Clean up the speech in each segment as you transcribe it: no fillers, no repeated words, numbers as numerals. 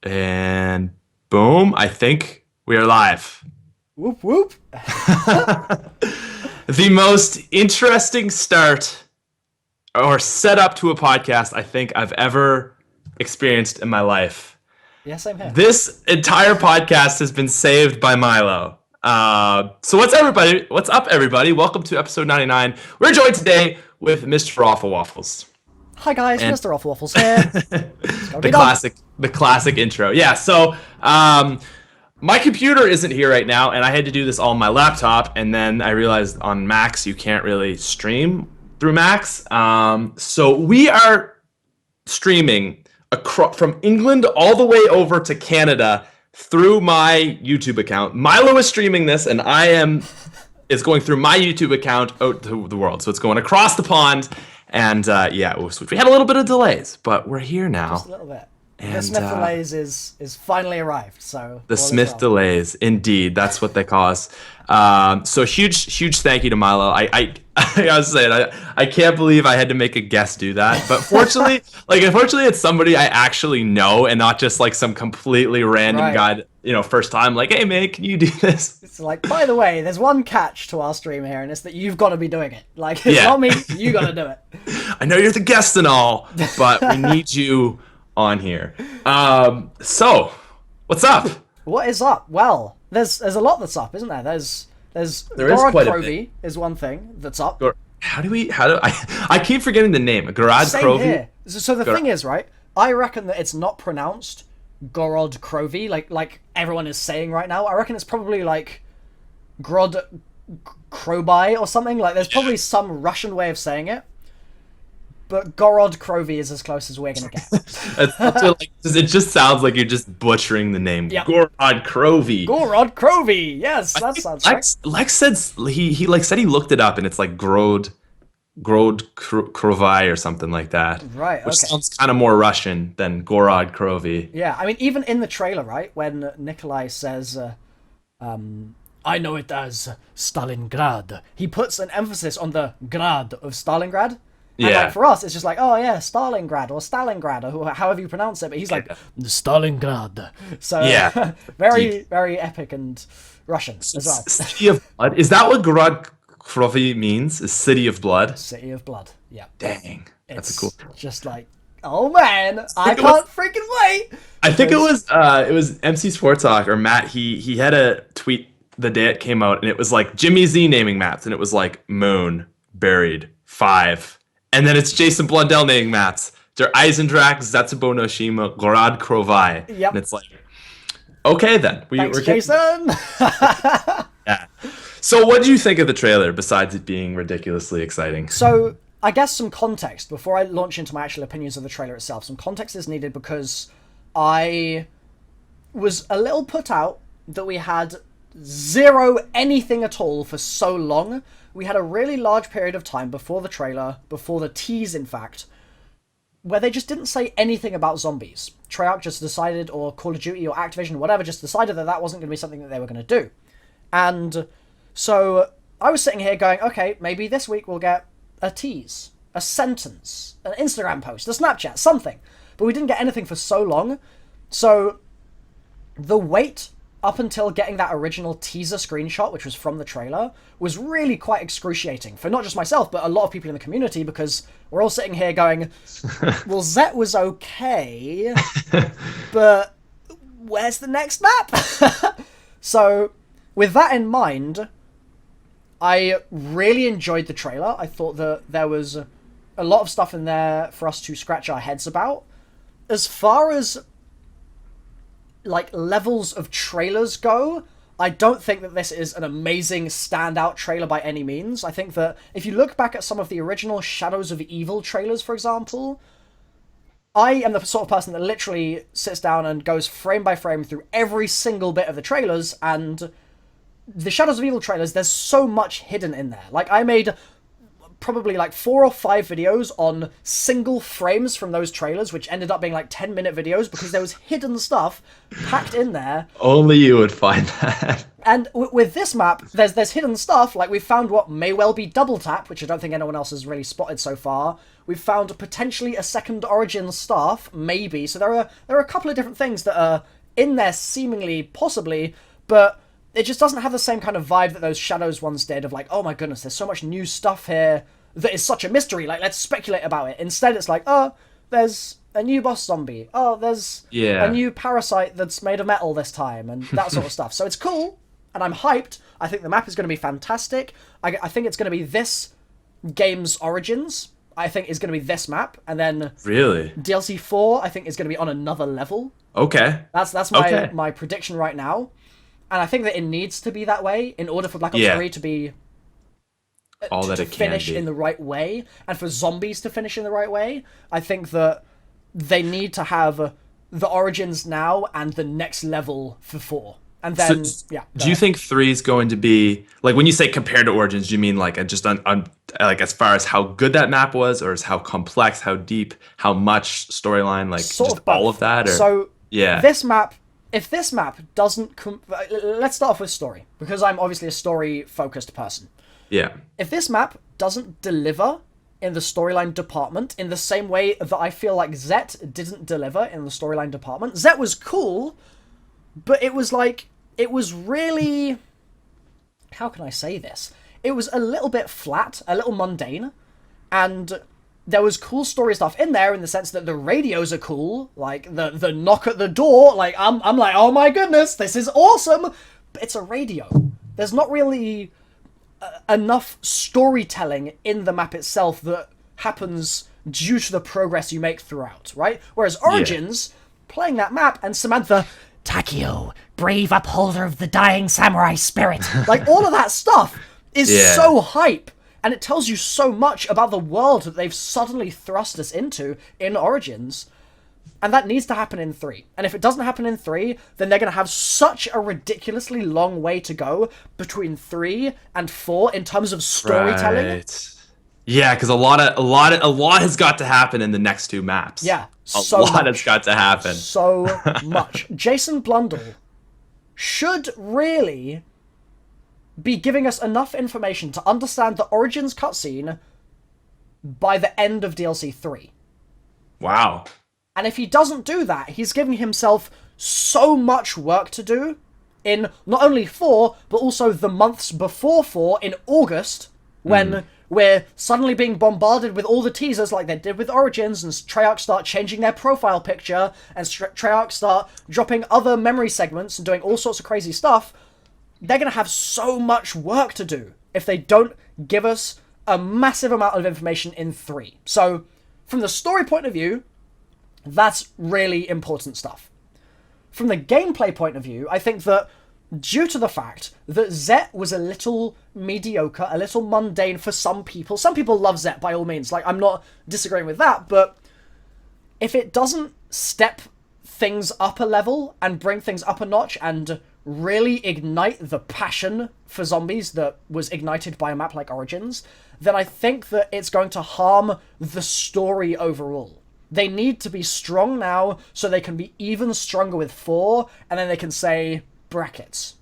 And boom, I think we are live. Whoop whoop. The most interesting start or setup to a podcast I think I've ever experienced in my life. Yeah, same here. This entire podcast has been saved by Milo. So what's up, everybody? Welcome to episode 99. We're joined today with MrRoflWaffles. Hi guys, MrRoflWaffles here. The classic intro. Yeah, so my computer isn't here right now, and I had to do this all on my laptop, and then I realized on Macs you can't really stream through Macs. So we are streaming from England all the way over to Canada through my YouTube account. Milo is streaming this, and it's going through my YouTube account out to the world. So it's going across the pond, and we had a little bit of delays, but we're here now. Just a little bit. And, the SmithPlays is finally arrived. So the SmithPlays, indeed, that's what they call us. So huge thank you to Milo. I was saying I can't believe I had to make a guest do that, but fortunately, unfortunately, it's somebody I actually know and not just like some completely random guy. First time, like, hey man, can you do this? It's like, by the way, there's one catch to our stream here, and it's that you've got to be doing it. Like, it's not me, you got to do it. I know you're the guest and all, but we need you on here. So what's up? What is up? Well, there's a lot that's up, isn't there? There's Gorod Krovi is one thing that's up. I keep forgetting the name. Gorod Krovi. Here. So the thing is, right? I reckon that it's not pronounced Gorod Krovi like everyone is saying right now. I reckon it's probably like Gorod Krovi or something. Like there's probably some Russian way of saying it. But Gorod Krovi is as close as we're gonna get. It just sounds like you're just butchering the name. Yep. Gorod Krovi. Gorod Krovi. Yes, that sounds right. Lex said he said he looked it up and it's like Gorod Krovi or something like that. Right. Which sounds kind of more Russian than Gorod Krovi. Yeah, I mean, even in the trailer, right, when Nikolai says, "I know it as Stalingrad," he puts an emphasis on the grad of Stalingrad. And like for us, it's just like, oh yeah, Stalingrad or Stalingrad or however you pronounce it. But he's like, Stalingrad. So very, very epic and Russian as well. City of Blood. Is that what Gorod Krovi means? Is City of Blood? City of Blood. Yeah. Dang. That's cool. Just like, oh man, I can't freaking wait. I think it was MC Sports Talk or Matt. He had a tweet the day it came out, and it was like Jimmy Z naming maps, and it was like Moon, Buried, 5. And then it's Jason Blundell naming maps. They're Eisendrach, Zetsubo no Shima, Gorod Krovi. Yep. And it's like, okay then. Thanks, Jason. Yeah. So what do you think of the trailer, besides it being ridiculously exciting? So, I guess some context, before I launch into my actual opinions of the trailer itself, some context is needed because I was a little put out that we had zero anything at all for so long. We had a really large period of time before the trailer, before the tease in fact, where they just didn't say anything about zombies. Treyarch just decided, or Call of Duty or Activision, whatever, just decided that wasn't going to be something that they were going to do. And so I was sitting here going, okay, maybe this week we'll get a tease, a sentence, an Instagram post, a Snapchat, something. But we didn't get anything for so long. So the wait up until getting that original teaser screenshot, which was from the trailer, was really quite excruciating for not just myself, but a lot of people in the community, because we're all sitting here going, well, Zet was okay, but where's the next map? So, with that in mind, I really enjoyed the trailer. I thought that there was a lot of stuff in there for us to scratch our heads about. As far as like levels of trailers go, I don't think that this is an amazing standout trailer by any means. I think that if you look back at some of the original Shadows of Evil trailers, for example, I am the sort of person that literally sits down and goes frame by frame through every single bit of the trailers, and the Shadows of Evil trailers, there's so much hidden in there. Like, I made probably like 4 or 5 videos on single frames from those trailers, which ended up being like 10-minute videos because there was hidden stuff packed in there. Only you would find that. And with this map, there's hidden stuff. Like, we've found what may well be double tap, which I don't think anyone else has really spotted so far. We've found potentially a second Origin staff, maybe. So there are a couple of different things that are in there, seemingly, possibly, but it just doesn't have the same kind of vibe that those Shadows ones did of like, oh my goodness, there's so much new stuff here that is such a mystery. Like, let's speculate about it. Instead, it's like, oh, there's a new boss zombie. Oh, there's a new parasite that's made of metal this time, and that sort of stuff. So it's cool, and I'm hyped. I think the map is going to be fantastic. I think it's going to be this game's Origins. I think is going to be this map, and then really DLC 4 I think is going to be on another level. Okay. That's my prediction right now. And I think that it needs to be that way in order for Black Ops 3 to be all that to it can finish be in the right way, and for zombies to finish in the right way. I think that they need to have the Origins now and the next level for 4. And then, do you think 3 is going to be, like, when you say compared to Origins, do you mean like just like as far as how good that map was, or as how complex, how deep, how much storyline, like sort just of both. all of that? Or? So this map, if this map doesn't, let's start off with story, because I'm obviously a story-focused person. Yeah. If this map doesn't deliver in the storyline department in the same way that I feel like Zet didn't deliver in the storyline department, Zet was cool, but it was like, it was really, how can I say this? It was a little bit flat, a little mundane, and there was cool story stuff in there in the sense that the radios are cool, like the knock at the door, like I'm like, oh my goodness, this is awesome, but it's a radio. There's not really enough storytelling in the map itself that happens due to the progress you make throughout, right? Whereas Origins, playing that map, and Samantha, Takio, brave upholder of the dying samurai spirit. Like, all of that stuff is so hype, and it tells you so much about the world that they've suddenly thrust us into in Origins, and that needs to happen in 3. And if it doesn't happen in 3, then they're going to have such a ridiculously long way to go between 3 and 4 in terms of storytelling. Right. Yeah, because a lot has got to happen in the next 2 maps. Yeah, a lot has got to happen. So much. Jason Blundell should really be giving us enough information to understand the Origins cutscene by the end of DLC 3. Wow. And if he doesn't do that, he's giving himself so much work to do in not only 4, but also the months before 4 in August, when we're suddenly being bombarded with all the teasers like they did with Origins, and Treyarch start changing their profile picture, and Treyarch start dropping other memory segments and doing all sorts of crazy stuff. They're going to have so much work to do if they don't give us a massive amount of information in 3. So, from the story point of view, that's really important stuff. From the gameplay point of view, I think that due to the fact that Zet was a little mediocre, a little mundane for some people love Zet by all means, like, I'm not disagreeing with that, but if it doesn't step things up a level and bring things up a notch and really ignite the passion for zombies that was ignited by a map like Origins, then I think that it's going to harm the story overall. They need to be strong now so they can be even stronger with 4, and then they can say, brackets.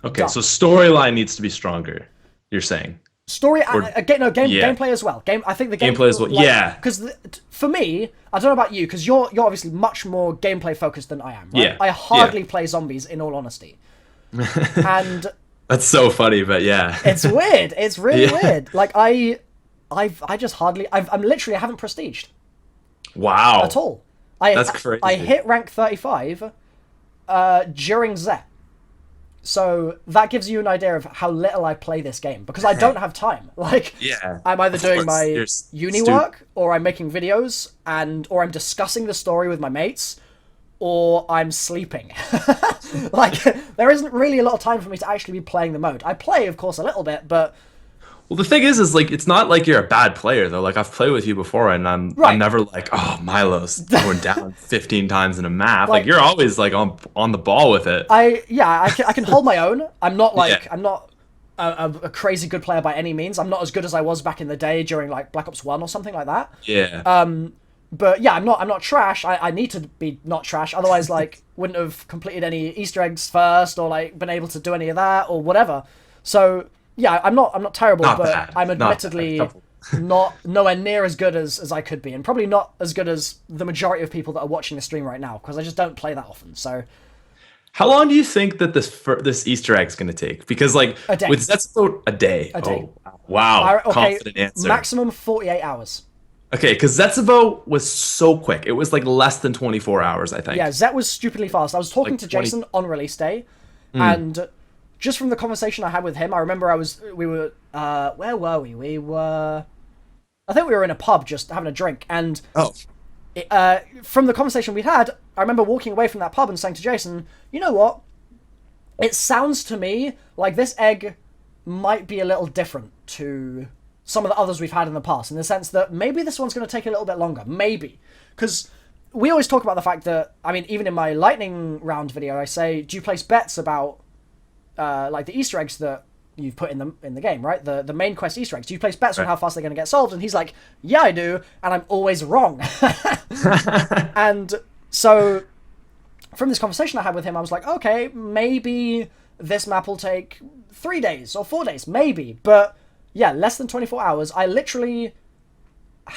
Okay, done. So storyline needs to be stronger, you're saying? Gameplay as well. I think the gameplay as well. Yeah. Because for me, I don't know about you, because you're obviously much more gameplay focused than I am. Right? Yeah. I hardly play zombies, in all honesty. And that's so funny, but yeah. It's weird. It's really weird. Like, I haven't prestiged. Wow. At all. That's crazy. I hit rank 35 during Zet. So that gives you an idea of how little I play this game, because I don't have time. Like, I'm either doing my uni work, or I'm making videos, or I'm discussing the story with my mates, or I'm sleeping. Like, there isn't really a lot of time for me to actually be playing the mode. I play, of course, a little bit, but... Well, the thing is like, it's not like you're a bad player, though. Like, I've played with you before, and I'm never like, oh, Milo's going down 15 times in a map. Like, you're always, like, on the ball with it. I can hold my own. I'm not, like, I'm not a crazy good player by any means. I'm not as good as I was back in the day during like Black Ops 1 or something like that. Yeah. But yeah, I'm not trash. I need to be not trash. Otherwise, like, wouldn't have completed any Easter eggs first or like been able to do any of that or whatever. So yeah, I'm not terrible, Not but bad. I'm Not admittedly bad. not nowhere near as good as I could be, and probably not as good as the majority of people that are watching the stream right now because I just don't play that often. So How long do you think that this Easter egg's going to take? Because like A day. with Zetsubo, a day. A day. Oh, wow. okay, Confident answer. maximum 48 hours. Okay, because Zetsubo was so quick. It was like less than 24 hours, I think. Yeah, Zet was stupidly fast. I was talking Like to 20 Jason on release day, and just from the conversation I had with him, I remember we were where were we? I think we were in a pub just having a drink, and Oh. from the conversation we'd had, I remember walking away from that pub and saying to Jason, you know what? It sounds to me like this egg might be a little different to some of the others we've had in the past, in the sense that maybe this one's going to take a little bit longer. Maybe. Because we always talk about the fact that, I mean, even in my lightning round video, I say, do you place bets about like the Easter eggs that you've put in the game, right? The main quest Easter eggs. Do you place bets on how fast they're going to get solved? And he's like, yeah, I do, and I'm always wrong. And so from this conversation I had with him, I was like, okay, maybe this map will take 3 days or 4 days, maybe. But yeah, less than 24 hours. I literally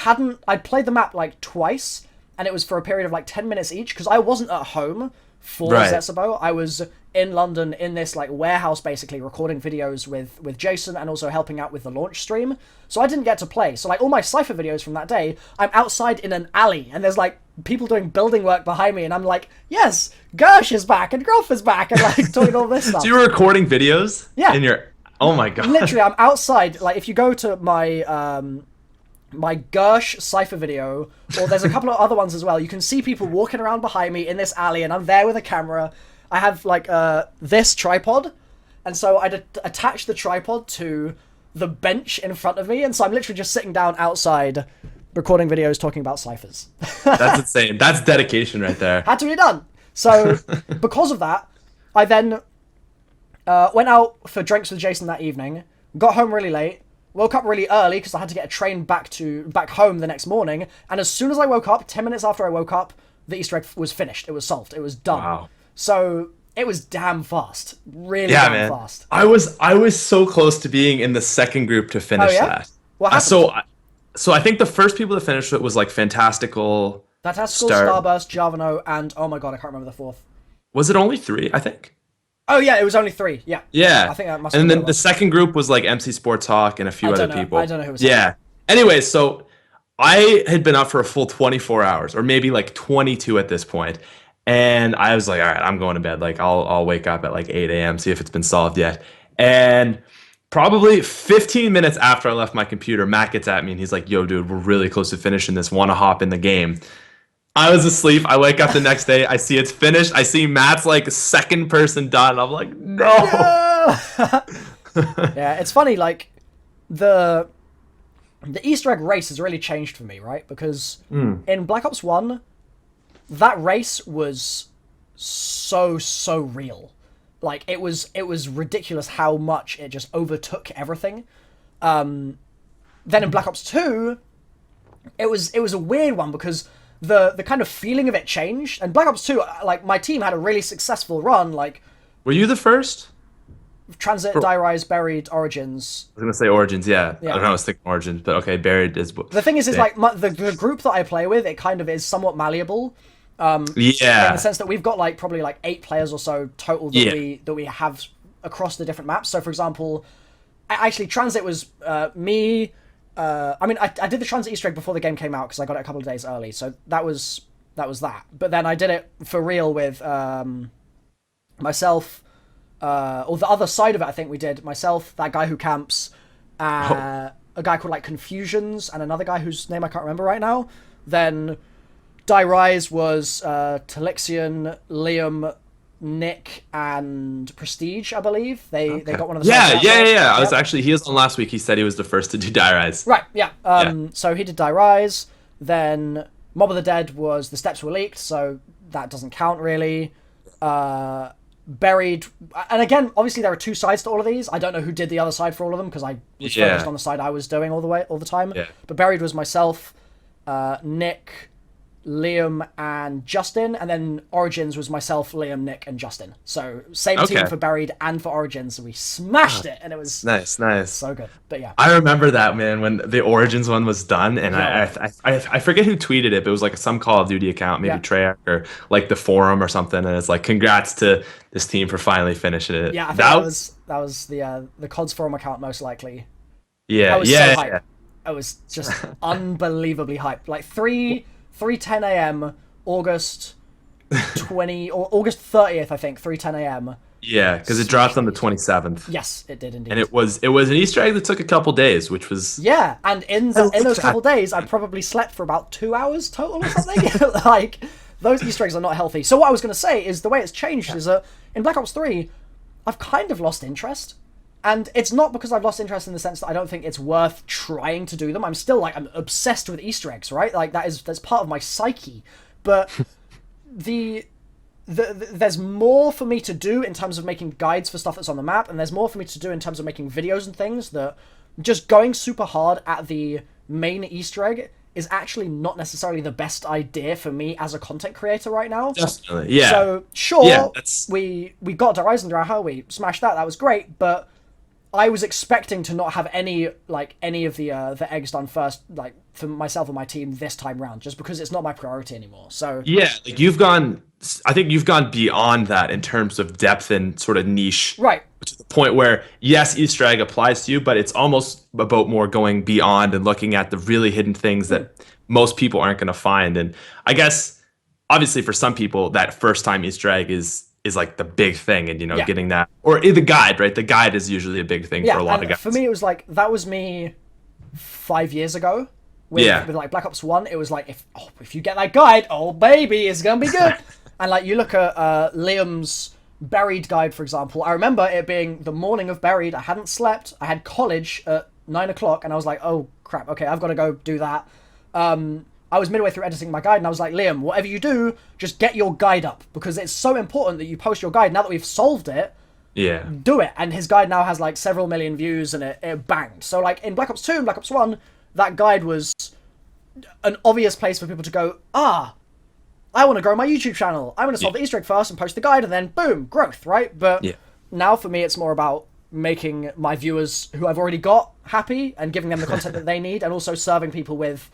I'd played the map like twice, and it was for a period of like 10 minutes each, because I wasn't at home for Zetsubo. I was in London in this like warehouse basically recording videos with Jason and also helping out with the launch stream. So I didn't get to play. So like all my Cypher videos from that day, I'm outside in an alley and there's like people doing building work behind me and I'm like, yes, Gersh is back and Groff is back and like doing all this stuff. So you were recording videos? Yeah. In your oh my god. Literally, I'm outside. Like if you go to my my Gersh Cypher video, or there's a couple of other ones as well, you can see people walking around behind me in this alley and I'm there with a camera. I have like this tripod, and so I'd attach the tripod to the bench in front of me, and so I'm literally just sitting down outside recording videos talking about ciphers. That's insane. That's dedication right there. Had to be done. So because of that, I then went out for drinks with Jason that evening, got home really late, woke up really early because I had to get a train back home the next morning, and as soon as I woke up, 10 minutes after I woke up, the Easter egg was finished. It was solved. It was done. Wow. So it was damn fast. Really fast. I was so close to being in the second group to finish that. What happened? So I think the first people to finish it was like Fantastical, Starburst, Javano, and oh my god, I can't remember the fourth. Was it only 3, I think? Oh yeah, it was only 3. Yeah. Yeah. I think that must. And then the second group was like MC Sports Hawk and a few other people. I don't know who was. Yeah. Anyway, so I had been up for a full 24 hours, or maybe like 22 at this point. And I was like, all right, I'm going to bed. Like, I'll wake up at like 8 a.m., see if it's been solved yet. And probably 15 minutes after I left my computer, Matt gets at me and he's like, yo, dude, we're really close to finishing this. Want to hop in the game? I was asleep. I wake up the next day. I see it's finished. I see Matt's like second person done. I'm like, no. Yeah, it's funny. Like the Easter egg race has really changed for me, right? Because in Black Ops 1, that race was so real. Like it was ridiculous how much it just overtook everything. Then in Black Ops 2, it was a weird one because the kind of feeling of it changed. And Black Ops 2, like my team had a really successful run. Like, were you the first? Transit, Die Rise, Buried, Origins. I was gonna say Origins, yeah. Yeah. I don't know, I was thinking Origins, but okay, Buried is. The thing is like the group that I play with, it kind of is somewhat malleable. In the sense that we've got like probably like 8 players or so total that we have across the different maps. So for example, actually Transit was me. I mean, I did the Transit Easter egg before the game came out because I got it a couple of days early. So that was that. But then I did it for real with myself. Or the other side of it, I think we did myself, that guy who camps, a guy called like Confusions, and another guy whose name I can't remember right now. Then Die Rise was Talixian, Liam, Nick, and Prestige, I believe. They got one of the Yeah. I was actually, he was on last week. He said he was the first to do Die Rise. Right, yeah. So he did Die Rise. Then Mob of the Dead was The Steps Were Leaked, so that doesn't count really. Buried, and again, obviously there are two sides to all of these. I don't know who did the other side for all of them because I was focused on the side I was doing all the time. Yeah. But Buried was myself, Nick, Liam, and Justin, and then Origins was myself, Liam, Nick, and Justin. So same team for Buried and for Origins, so we smashed it, and it was nice, so good. But yeah, I remember that, man, when the Origins one was done, and I forget who tweeted it, but it was like some Call of Duty account, maybe Treyarch or like the forum or something, and it's like, congrats to this team for finally finishing it. Yeah, I think that was the CODS forum account most likely. Yeah, I was so hyped. I was just unbelievably hyped. Like 3:10 a.m. August 30th, I think, 3:10 a.m. Yeah, because it dropped on the 27th. Yes, it did indeed. And it was an Easter egg that took a couple days, which was and in those couple days, I probably slept for about 2 hours total or something. Like, those Easter eggs are not healthy. So what I was going to say is the way it's changed is that in Black Ops 3, I've kind of lost interest. And it's not because I've lost interest in the sense that I don't think it's worth trying to do them. I'm still I'm obsessed with Easter eggs, right? Like that's part of my psyche. But there's more for me to do in terms of making guides for stuff that's on the map, and there's more for me to do in terms of making videos and things that just going super hard at the main Easter egg is actually not necessarily the best idea for me as a content creator right now. Definitely, yeah. So sure, we got Horizon we smashed that was great, but I was expecting to not have any of the eggs done first, like for myself and my team this time round, just because it's not my priority anymore. So yeah, like I think you've gone beyond that in terms of depth and sort of niche, right? To the point where yes, Easter egg applies to you, but it's almost about more going beyond and looking at the really hidden things that most people aren't going to find. And I guess obviously for some people that first time Easter egg is like the big thing, and getting that, or the guide, right? The guide is usually a big thing for a lot of guys. For me, it was like that was me 5 years ago. With like Black Ops 1, it was like if you get that guide, oh baby, it's gonna be good. And like you look at Liam's Buried guide, for example. I remember it being the morning of Buried. I hadn't slept. I had college at 9 o'clock, and I was like, oh crap, okay, I've got to go do that. I was midway through editing my guide, and I was like, Liam, whatever you do, just get your guide up, because it's so important that you post your guide. Now that we've solved it, do it. And his guide now has like several million views, and it banged. So like in Black Ops 2 and Black Ops 1, that guide was an obvious place for people to go, I want to grow my YouTube channel. I'm going to solve the Easter egg first and post the guide, and then boom, growth, right? But now for me, it's more about making my viewers who I've already got happy and giving them the content that they need, and also serving people with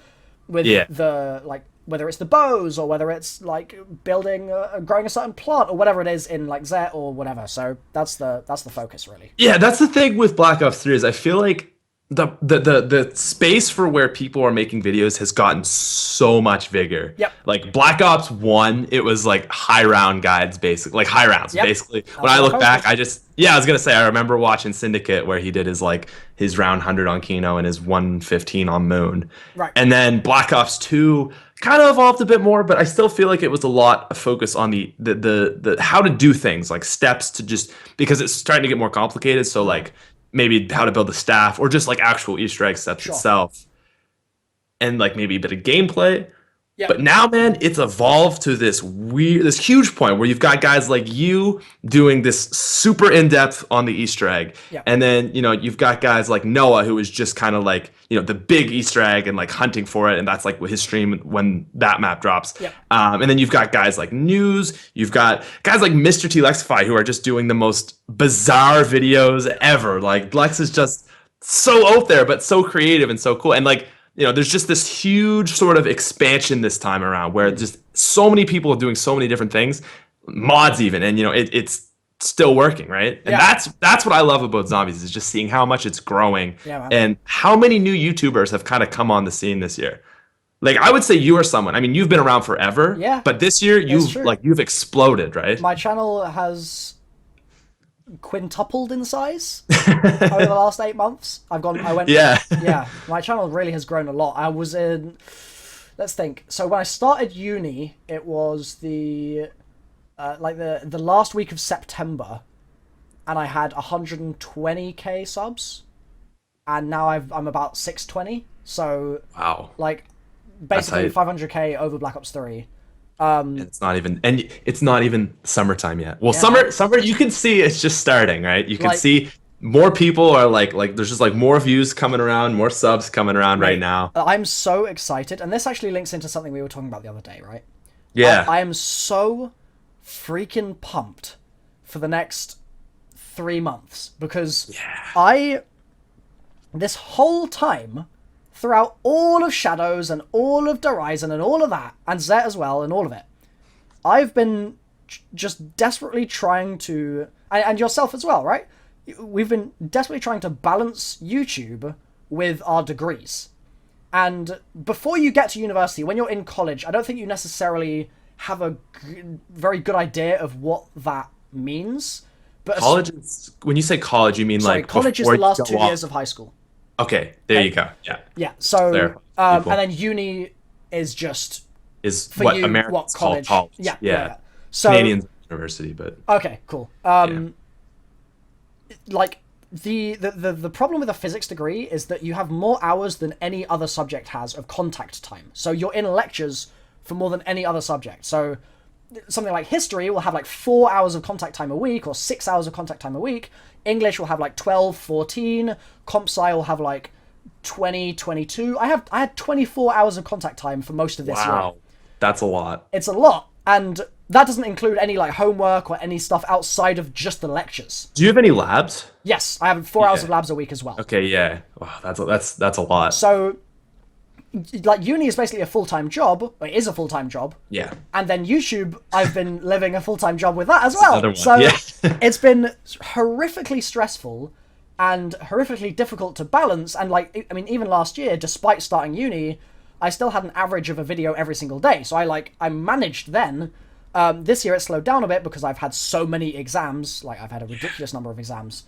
the, like, whether it's the bows or whether it's like building growing a certain plant or whatever it is in like Zet or whatever. So that's the focus, really. Yeah, that's the thing with Black Ops 3 is I feel like the space for where people are making videos has gotten so much bigger. Yep. Like Black Ops 1, it was like high round guides, basically, like high rounds. Basically, when I look back, I was gonna say I remember watching Syndicate where he did his round 100 on Kino and his 115 on Moon. Right. And then Black Ops 2 kind of evolved a bit more, but I still feel like it was a lot of focus on the how to do things, like steps to just, because it's starting to get more complicated. So like maybe how to build the staff, or just like actual Easter egg steps itself, and like maybe a bit of gameplay. Yep. But now, man, it's evolved to this huge point where you've got guys like you doing this super in-depth on the Easter egg. Yep. And then, you've got guys like Noah, who is just kind of like, the big Easter egg and like hunting for it. And that's like his stream when that map drops. Yep. And then you've got guys like News. You've got guys like Mr. T Lexify, who are just doing the most bizarre videos ever. Like Lex is just so out there, but so creative and so cool. And like, there's just this huge sort of expansion this time around where just so many people are doing so many different things, mods even, and it's still working, right? And that's what I love about Zombies, is just seeing how much it's growing, and how many new YouTubers have kind of come on the scene this year. Like I would say you are someone. I mean, you've been around forever, but this year you've exploded, right? My channel has quintupled in size over the last 8 months. My channel really has grown a lot. I was in, let's think, so when I started uni, it was the last week of September, and I had 120k subs, and now I'm about 620. So wow, like basically 500k over Black Ops 3. And it's not even summertime yet. Well, Yeah. summer you can see it's just starting, right? You can Like, see more people are like there's just like more views coming around, more subs coming around right mate, now. I'm so excited, and this actually links into something we were talking about the other day, right? Yeah. I am so freaking pumped for the next 3 months because this whole time, throughout all of Shadows and all of Horizon and all of that, and Zet as well, and all of it, I've been just desperately trying to, and yourself as well, right? We've been desperately trying to balance YouTube with our degrees. And before you get to university, when you're in college, I don't think you necessarily have a very good idea of what that means. But College is, when you say college, you mean like college is before the last you 2 go off- years of high school. Okay, there you go. Yeah. Yeah. So, There, and people. then uni is just Is for what you Americans what call college. college. Yeah. So Canadians university, but okay, cool. Like the problem with a physics degree is that you have more hours than any other subject has of contact time. So you're in lectures for more than any other subject. So something like history will have like 4 hours of contact time a week or 6 hours of contact time a week. English will have like 12, 14. Comp sci will have like 20, 22. I had 24 hours of contact time for most of this year. wow, that's a lot. It's a lot, and that doesn't include any like homework or any stuff outside of just the lectures. Do you have any labs? Yes, I have 4 hours of labs a week as well. Okay, yeah. Wow, that's a lot. So, like, uni is basically a full-time job. Or it is a full-time job. Yeah. And then YouTube, I've been living a full-time job with that as well. Another one, So yeah. it's been horrifically stressful and horrifically difficult to balance. And like, I mean, even last year, despite starting uni, I still had an average of a video every single day. So I managed then. This year it slowed down a bit because I've had so many exams. Like, I've had a ridiculous number of exams.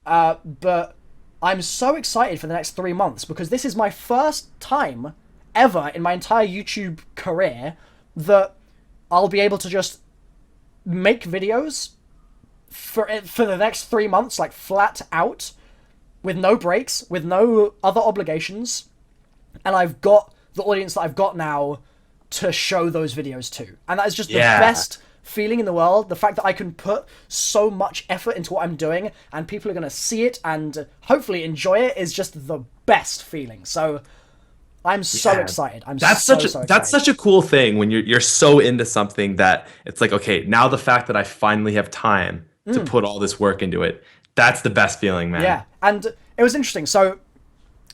But I'm so excited for the next 3 months because this is my first time ever in my entire YouTube career that I'll be able to just make videos for the next 3 months, like flat out, with no breaks, with no other obligations, and I've got the audience that I've got now to show those videos to, and that is just the best feeling in the world. The fact that I can put so much effort into what I'm doing and people are going to see it and hopefully enjoy it is just the best feeling. So I'm so excited. That's so excited. That's such a cool thing when you're so into something that it's like, okay, now the fact that I finally have time to put all this work into it, that's the best feeling, man. Yeah, and it was interesting. So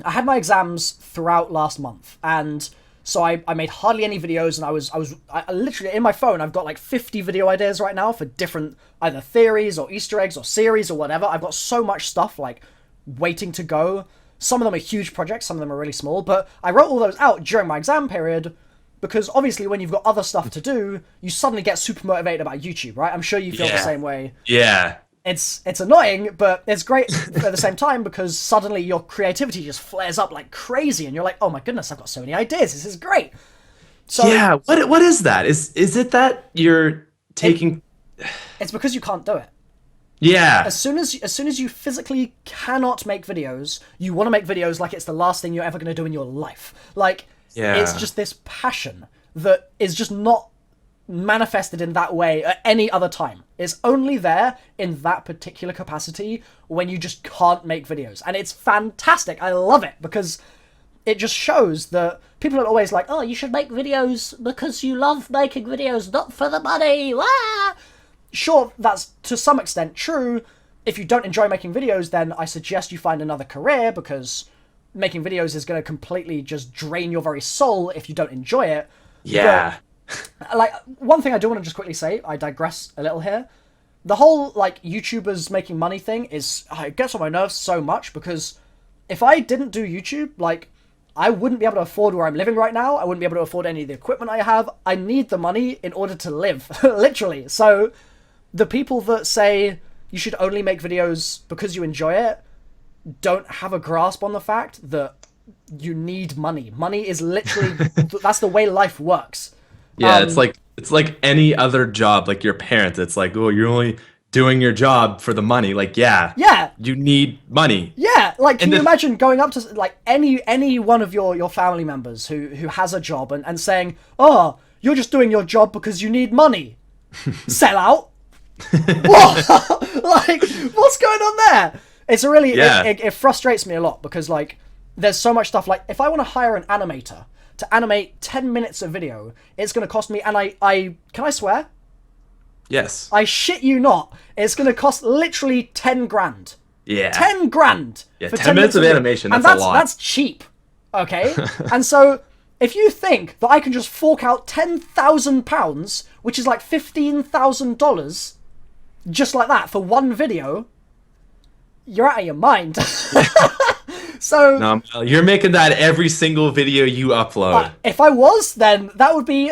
I had my exams throughout last month, and so I made hardly any videos, and I literally, in my phone, I've got like 50 video ideas right now for different either theories or Easter eggs or series or whatever. I've got so much stuff like waiting to go. Some of them are huge projects, some of them are really small, but I wrote all those out during my exam period because obviously when you've got other stuff to do, you suddenly get super motivated about YouTube, right? I'm sure you feel the same way. Yeah. It's annoying, but it's great at the same time because suddenly your creativity just flares up like crazy and you're like, oh my goodness, I've got so many ideas. This is great. So yeah, what is that? Is it that you're taking it's because you can't do it. Yeah. As soon as you physically cannot make videos, you want to make videos like it's the last thing you're ever going to do in your life. Like it's just this passion that is just not manifested in that way at any other time. It's only there in that particular capacity when you just can't make videos. And it's fantastic. I love it because it just shows that people are always like, oh, you should make videos because you love making videos, not for the money. Wah! Sure, that's to some extent true. If you don't enjoy making videos, then I suggest you find another career because making videos is going to completely just drain your very soul if you don't enjoy it. Yeah. But, like, one thing I do want to just quickly say, I digress a little here. The whole, like, YouTubers making money thing it gets on my nerves so much because if I didn't do YouTube, like, I wouldn't be able to afford where I'm living right now. I wouldn't be able to afford any of the equipment I have. I need the money in order to live, literally. So the people that say you should only make videos because you enjoy it don't have a grasp on the fact that you need money. Money is literally, that's the way life works. Yeah, it's like any other job, like your parents. It's like, oh, you're only doing your job for the money. Like, yeah, you need money. Yeah, like, can you imagine going up to like any one of your family members who has a job and saying, oh, you're just doing your job because you need money. Sell out. What? Like, what's going on there? It's a really, it frustrates me a lot because, like, there's so much stuff. Like, if I want to hire an animator to animate 10 minutes of video, it's going to cost me, and can I swear? Yes. I shit you not. It's going to cost literally 10 grand. Yeah. 10 grand. Yeah, for 10 minutes of animation, that's a lot. That's cheap. Okay? And so, if you think that I can just fork out £10,000, which is like $15,000, just like that, for one video, you're out of your mind. So no, you're making that every single video you upload. If I was, then that would be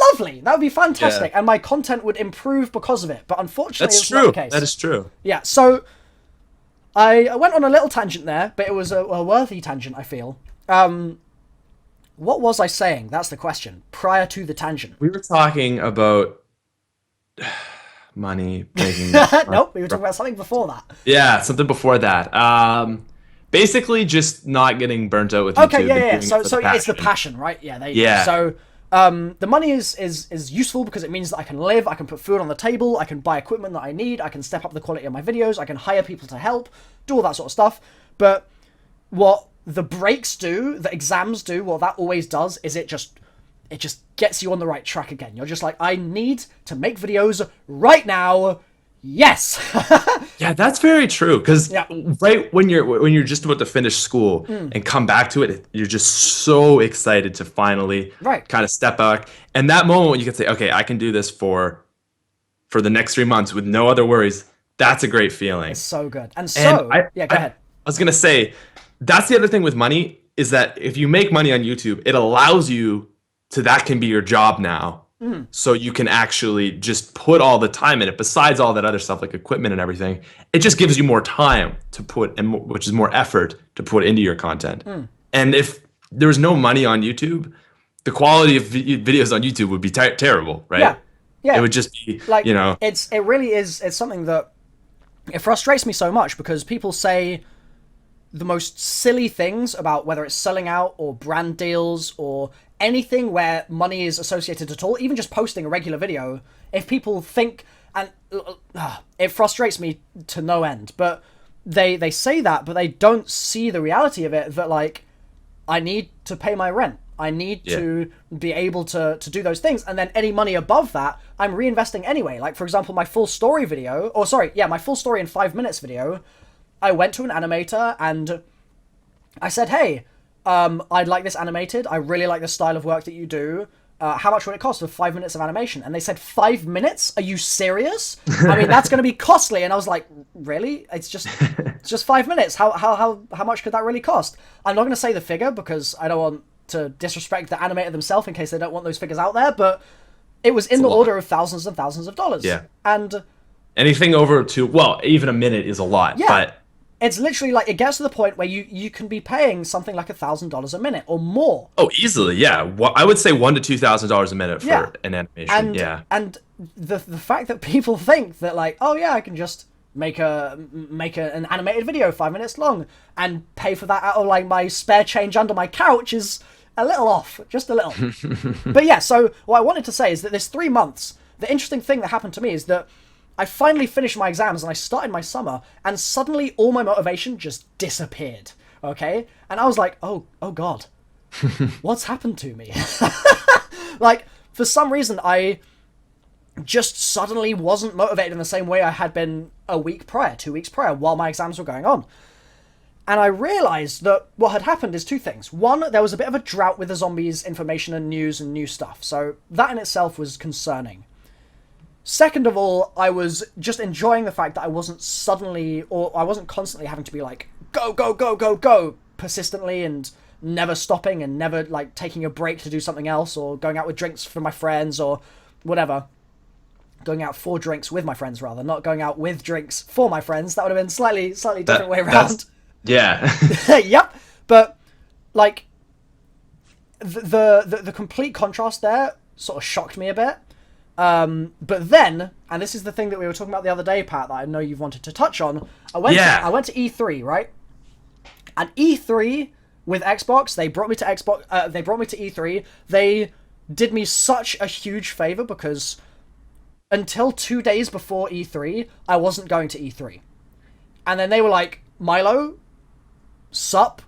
lovely. That would be fantastic, and my content would improve because of it. But unfortunately, it's not the case. That is true. Yeah. So I went on a little tangent there, but it was a worthy tangent, I feel. What was I saying? That's the question. Prior to the tangent, we were talking about money making. Nope, we were talking about something before that. Yeah, something before that. Basically, just not getting burnt out with YouTube. Okay, yeah. So it's the passion, right? Yeah, there you go. So the money is useful because it means that I can live, I can put food on the table, I can buy equipment that I need, I can step up the quality of my videos, I can hire people to help, do all that sort of stuff. But what the breaks do, the exams do, what that always does is it just gets you on the right track again. You're just like, I need to make videos right now. Yes. Yeah, that's very true. Because right when you're just about to finish school and come back to it, you're just so excited to finally kind of step back. And that moment when you can say, okay, I can do this for the next 3 months with no other worries. That's a great feeling. It's so good. And so, go ahead. I was gonna say, that's the other thing with money is that if you make money on YouTube, it allows you that can be your job now. So you can actually just put all the time in it. Besides all that other stuff like equipment and everything, it just gives you more time to put, which is more effort to put into your content. And if there was no money on YouTube, the quality of videos on YouTube would be terrible, right? Yeah. It would just be like, it really is. It's something that it frustrates me so much because people say the most silly things about whether it's selling out or brand deals or anything where money is associated at all, even just posting a regular video. If people think, and it frustrates me to no end, but they say that, but they don't see the reality of it, that like, I need to pay my rent. I need to be able to do those things. And then any money above that, I'm reinvesting anyway. Like, for example, my full story video, my full story in 5 minutes video, I went to an animator and I said, hey, I'd like this animated. I really like the style of work that you do. How much would it cost for 5 minutes of animation? And they said, 5 minutes? Are you serious? I mean, that's going to be costly. And I was like, really? It's just 5 minutes. How much could that really cost? I'm not going to say the figure because I don't want to disrespect the animator themselves in case they don't want those figures out there. But it was in the order of thousands and thousands of dollars. Yeah. And anything over even a minute is a lot. Yeah. But it's literally like, it gets to the point where you can be paying something like $1,000 a minute or more. Oh, easily, yeah. I would say $1,000 to $2,000 a minute for an animation. And the fact that people think that like, oh yeah, I can just make an animated video 5 minutes long and pay for that out of like my spare change under my couch is a little off, just a little. But yeah, so what I wanted to say is that this 3 months, the interesting thing that happened to me is that I finally finished my exams and I started my summer and suddenly all my motivation just disappeared, okay? And I was like, oh God, what's happened to me? Like, for some reason, I just suddenly wasn't motivated in the same way I had been a week prior, 2 weeks prior, while my exams were going on. And I realized that what had happened is two things. One, there was a bit of a drought with the zombies information and news and new stuff, so that in itself was concerning. Second of all, I was just enjoying the fact that I wasn't constantly having to be like, go, persistently and never stopping and never like taking a break to do something else or going out with drinks for my friends or whatever. Going out for drinks with my friends, rather, not going out with drinks for my friends. That would have been slightly different way around. Yeah. Yep. But like the complete contrast there sort of shocked me a bit. But then, and this is the thing that we were talking about the other day, Pat, that I know you've wanted to touch on. I went to E3, right? And E3 with Xbox, they brought me to E3. They did me such a huge favor because until 2 days before E3, I wasn't going to E3. And then they were like, Milo, sup,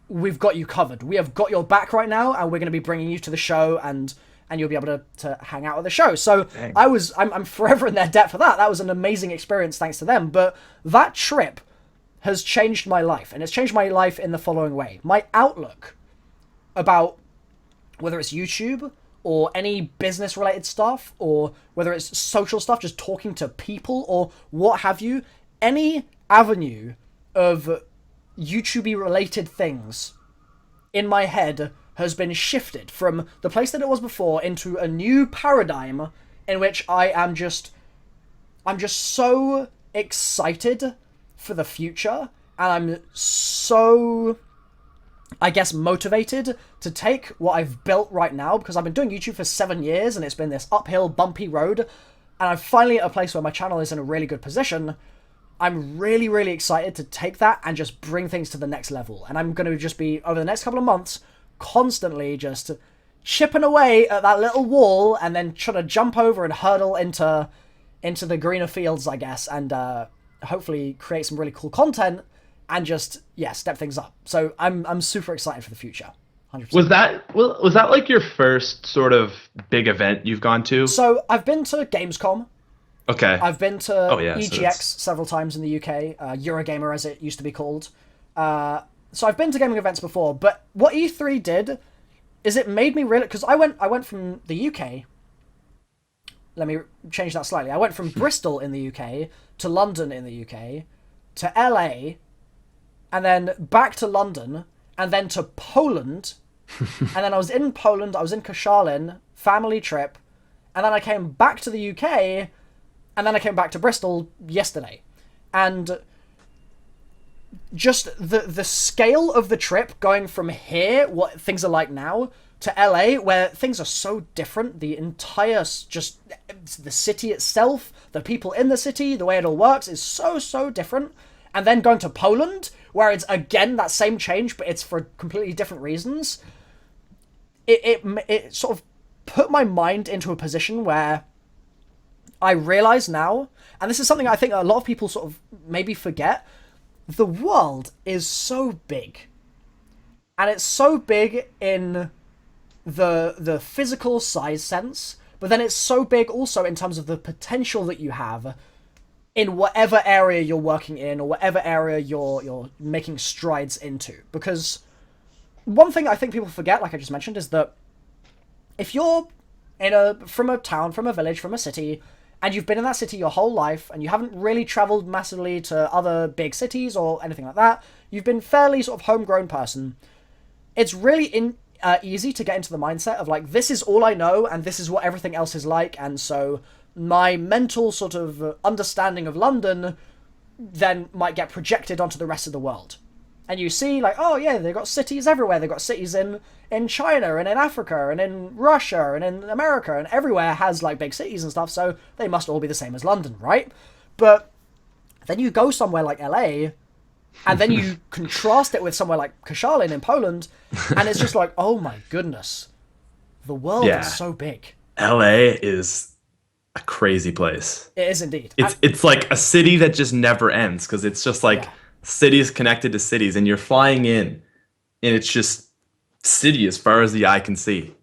we've got you covered. We have got your back right now, and we're going to be bringing you to the show, and you'll be able to hang out at the show. So Dang. I'm forever in their debt for that. That was an amazing experience thanks to them. But that trip has changed my life, and it's changed my life in the following way. My outlook about whether it's YouTube or any business related stuff, or whether it's social stuff, just talking to people or what have you, any avenue of YouTube-y related things in my head has been shifted from the place that it was before into a new paradigm in which I'm just so excited for the future, and I'm so, I guess, motivated to take what I've built right now, because I've been doing YouTube for 7 years and it's been this uphill, bumpy road, and I'm finally at a place where my channel is in a really good position. I'm really, really excited to take that and just bring things to the next level. And I'm going to just be, over the next couple of months, constantly just chipping away at that little wall and then trying to jump over and hurdle into the greener fields, I guess, and hopefully create some really cool content and just, step things up. So I'm super excited for the future. 100%. Was that like your first sort of big event you've gone to? So I've been to Gamescom. Okay. I've been to EGX several times in the UK, Eurogamer as it used to be called. So I've been to gaming events before, but what E3 did is it made me really, because I went from the UK. Let me change that slightly. I went from Bristol in the UK to London in the UK to LA, and then back to London, and then to Poland. And then I was in Poland, I was in Koszalin, family trip, and then I came back to the UK, and then I came back to Bristol yesterday. And just the scale of the trip going from here, what things are like now, to LA, where things are so different, the entire, just the city itself, the people in the city, the way it all works is so different. And then going to Poland, where it's again that same change, but it's for completely different reasons. It sort of put my mind into a position where I realize now, and this is something I think a lot of people sort of maybe forget, the world is so big. And it's so big in the physical size sense, but then it's so big also in terms of the potential that you have in whatever area you're working in or whatever area you're making strides into. Because one thing I think people forget, like I just mentioned, is that if you're from a town, from a village, from a city, and you've been in that city your whole life, and you haven't really traveled massively to other big cities or anything like that, you've been fairly sort of homegrown person, it's really easy to get into the mindset of like, this is all I know, and this is what everything else is like, and so my mental sort of understanding of London then might get projected onto the rest of the world. And you see, like, oh yeah, they've got cities everywhere. They've got cities in China and in Africa and in Russia and in America, and everywhere has like big cities and stuff, so they must all be the same as London, right? But then you go somewhere like LA, and then you contrast it with somewhere like Koszalin in Poland, and it's just like, oh my goodness, the world is so big. LA is a crazy place. It is indeed. It's like a city that just never ends, because it's just like cities connected to cities, and you're flying in, and it's just city as far as the eye can see.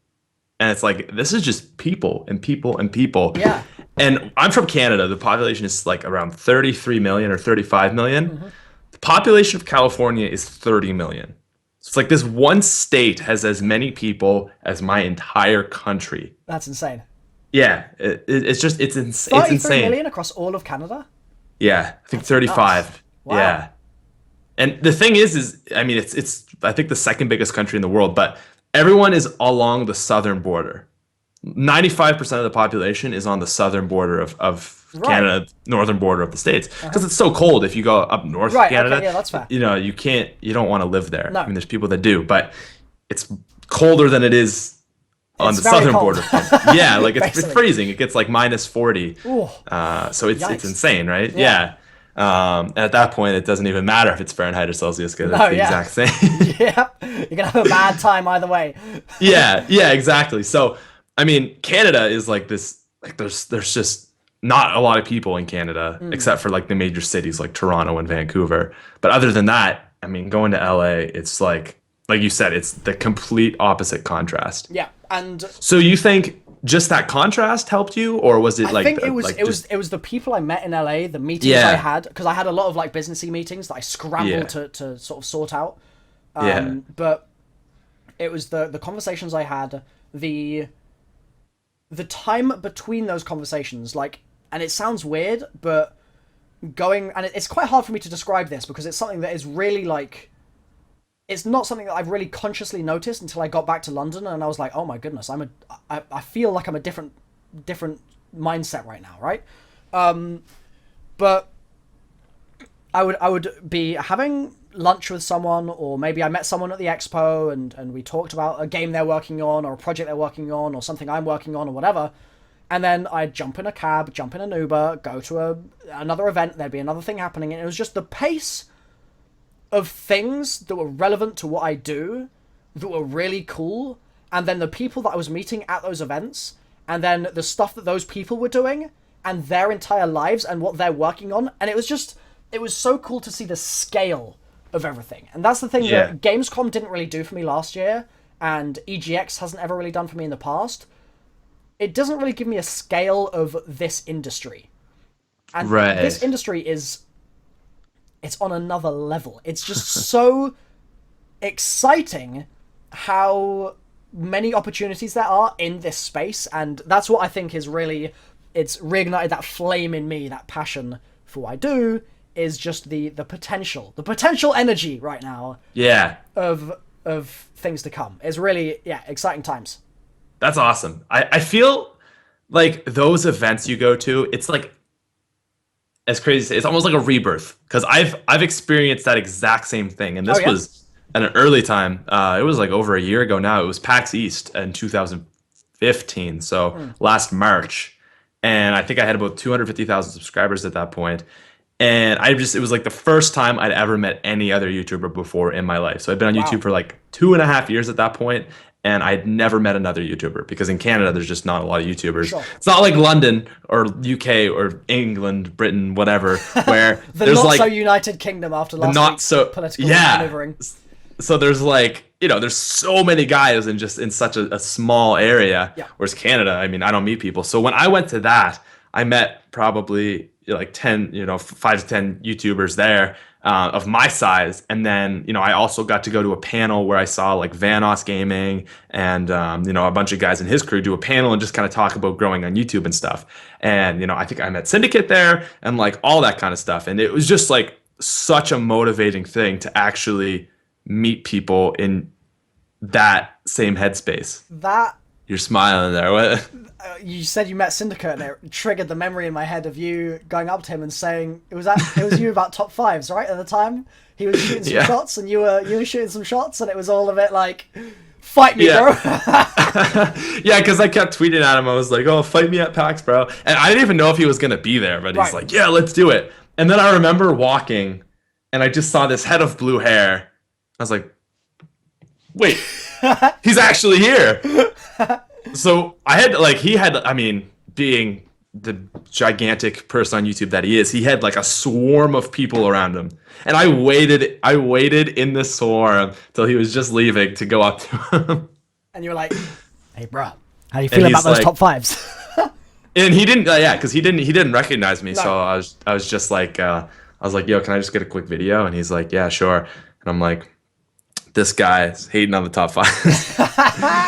And it's like, this is just people and people and people. Yeah. And I'm from Canada. The population is like around 33 million or 35 million. Mm-hmm. The population of California is 30 million. So it's like this one state has as many people as my entire country. That's insane. Yeah, it's insane. 33 million across all of Canada? Yeah, I think 35. Wow. Yeah. And the thing is I mean, it's I think the second biggest country in the world, but everyone is along the southern border. 95% of the population is on the southern border of Canada, northern border of the States, because it's so cold. If you go up north of Canada, yeah, that's fair. You know, you don't want to live there. No. I mean, there's people that do, but it's colder than it is on the southern border. Yeah, like it's freezing. It gets like minus 40. So it's insane, right? Yeah. And at that point, it doesn't even matter if it's Fahrenheit or Celsius, because it's the exact same. Yeah, you're gonna have a bad time either way. yeah, exactly. So I mean, Canada is like this. Like, there's just not a lot of people in Canada except for like the major cities like Toronto and Vancouver. But other than that, I mean, going to LA, it's like you said, it's the complete opposite contrast. Yeah, and So you think just that contrast helped you, or was it I like think the- it was like it just, was it was the people I met in LA, the meetings Yeah. I had, because I had a lot of like businessy meetings that I scrambled Yeah. to sort of sort out. yeah, But it was the conversations I had, the time between those conversations, like, and it sounds weird, but it's quite hard for me to describe this because it's something that is really like, it's not something that I've really consciously noticed until I got back to London and I was like, oh my goodness, I feel like I'm a different mindset right now, right? But I would be having lunch with someone, or maybe I met someone at the expo and we talked about a game they're working on or a project they're working on or something I'm working on or whatever. And then I'd jump in a cab, jump in an Uber, go to another event, there'd be another thing happening, and it was just the pace of things that were relevant to what I do, that were really cool, and then the people that I was meeting at those events, and then the stuff that those people were doing, and their entire lives and what they're working on, and it was so cool to see the scale of everything. And that's the thing Yeah. that Gamescom didn't really do for me last year, and EGX hasn't ever really done for me in the past. It doesn't really give me a scale of this industry. And Right. this industry it's on another level. It's just so exciting how many opportunities there are in this space, and that's what I think is really, it's reignited that flame in me, that passion for what I do, is just the potential energy right now yeah. of things to come. It's really, yeah, exciting times. That's awesome. I feel like those events you go to, it's like, as crazy as it's almost like a rebirth, because I've experienced that exact same thing, and this Oh, yeah? was at an early time. It was like over a year ago now. It was PAX East in 2015, so last March, and I think I had about 250,000 subscribers at that point. And it was like the first time I'd ever met any other YouTuber before in my life. So I'd been on Wow. YouTube for like 2.5 years at that point, and I'd never met another YouTuber because in Canada there's just not a lot of YouTubers. Sure. It's not like London or UK or England, Britain, whatever, where The there's not like so United Kingdom after last not week's so political yeah. maneuvering. So there's like, there's so many guys in such a small area. Yeah. Whereas Canada, I mean, I don't meet people. So when I went to that, I met probably like 10, 5 to 10 YouTubers there of my size. And then, I also got to go to a panel where I saw like Vanos Gaming and, a bunch of guys in his crew do a panel and just kind of talk about growing on YouTube and stuff. And, I think I met Syndicate there and like all that kind of stuff. And it was just like such a motivating thing to actually meet people in that same headspace. That You're smiling there. What? you said you met Syndicate, and it triggered the memory in my head of you going up to him and saying it was you about top fives, right? At the time, he was shooting some Yeah. shots, and you were shooting some shots, and it was all of it like, fight me, Yeah. bro. Yeah, because I kept tweeting at him. I was like, "Oh, fight me at PAX, bro!" And I didn't even know if he was gonna be there, but he's Right. like, "Yeah, let's do it." And then I remember walking, and I just saw this head of blue hair. I was like, "Wait, he's actually here." So I mean, being the gigantic person on YouTube that he is, he had like a swarm of people around him. And I waited in the swarm till he was just leaving to go up to him. And you were like, "Hey, bro, how do you feel about he's those like- top fives?" And he didn't, because he didn't recognize me. No. So I was just like, I was like, "Yo, can I just get a quick video?" And he's like, "Yeah, sure." And I'm like, this guy's hating on the top five.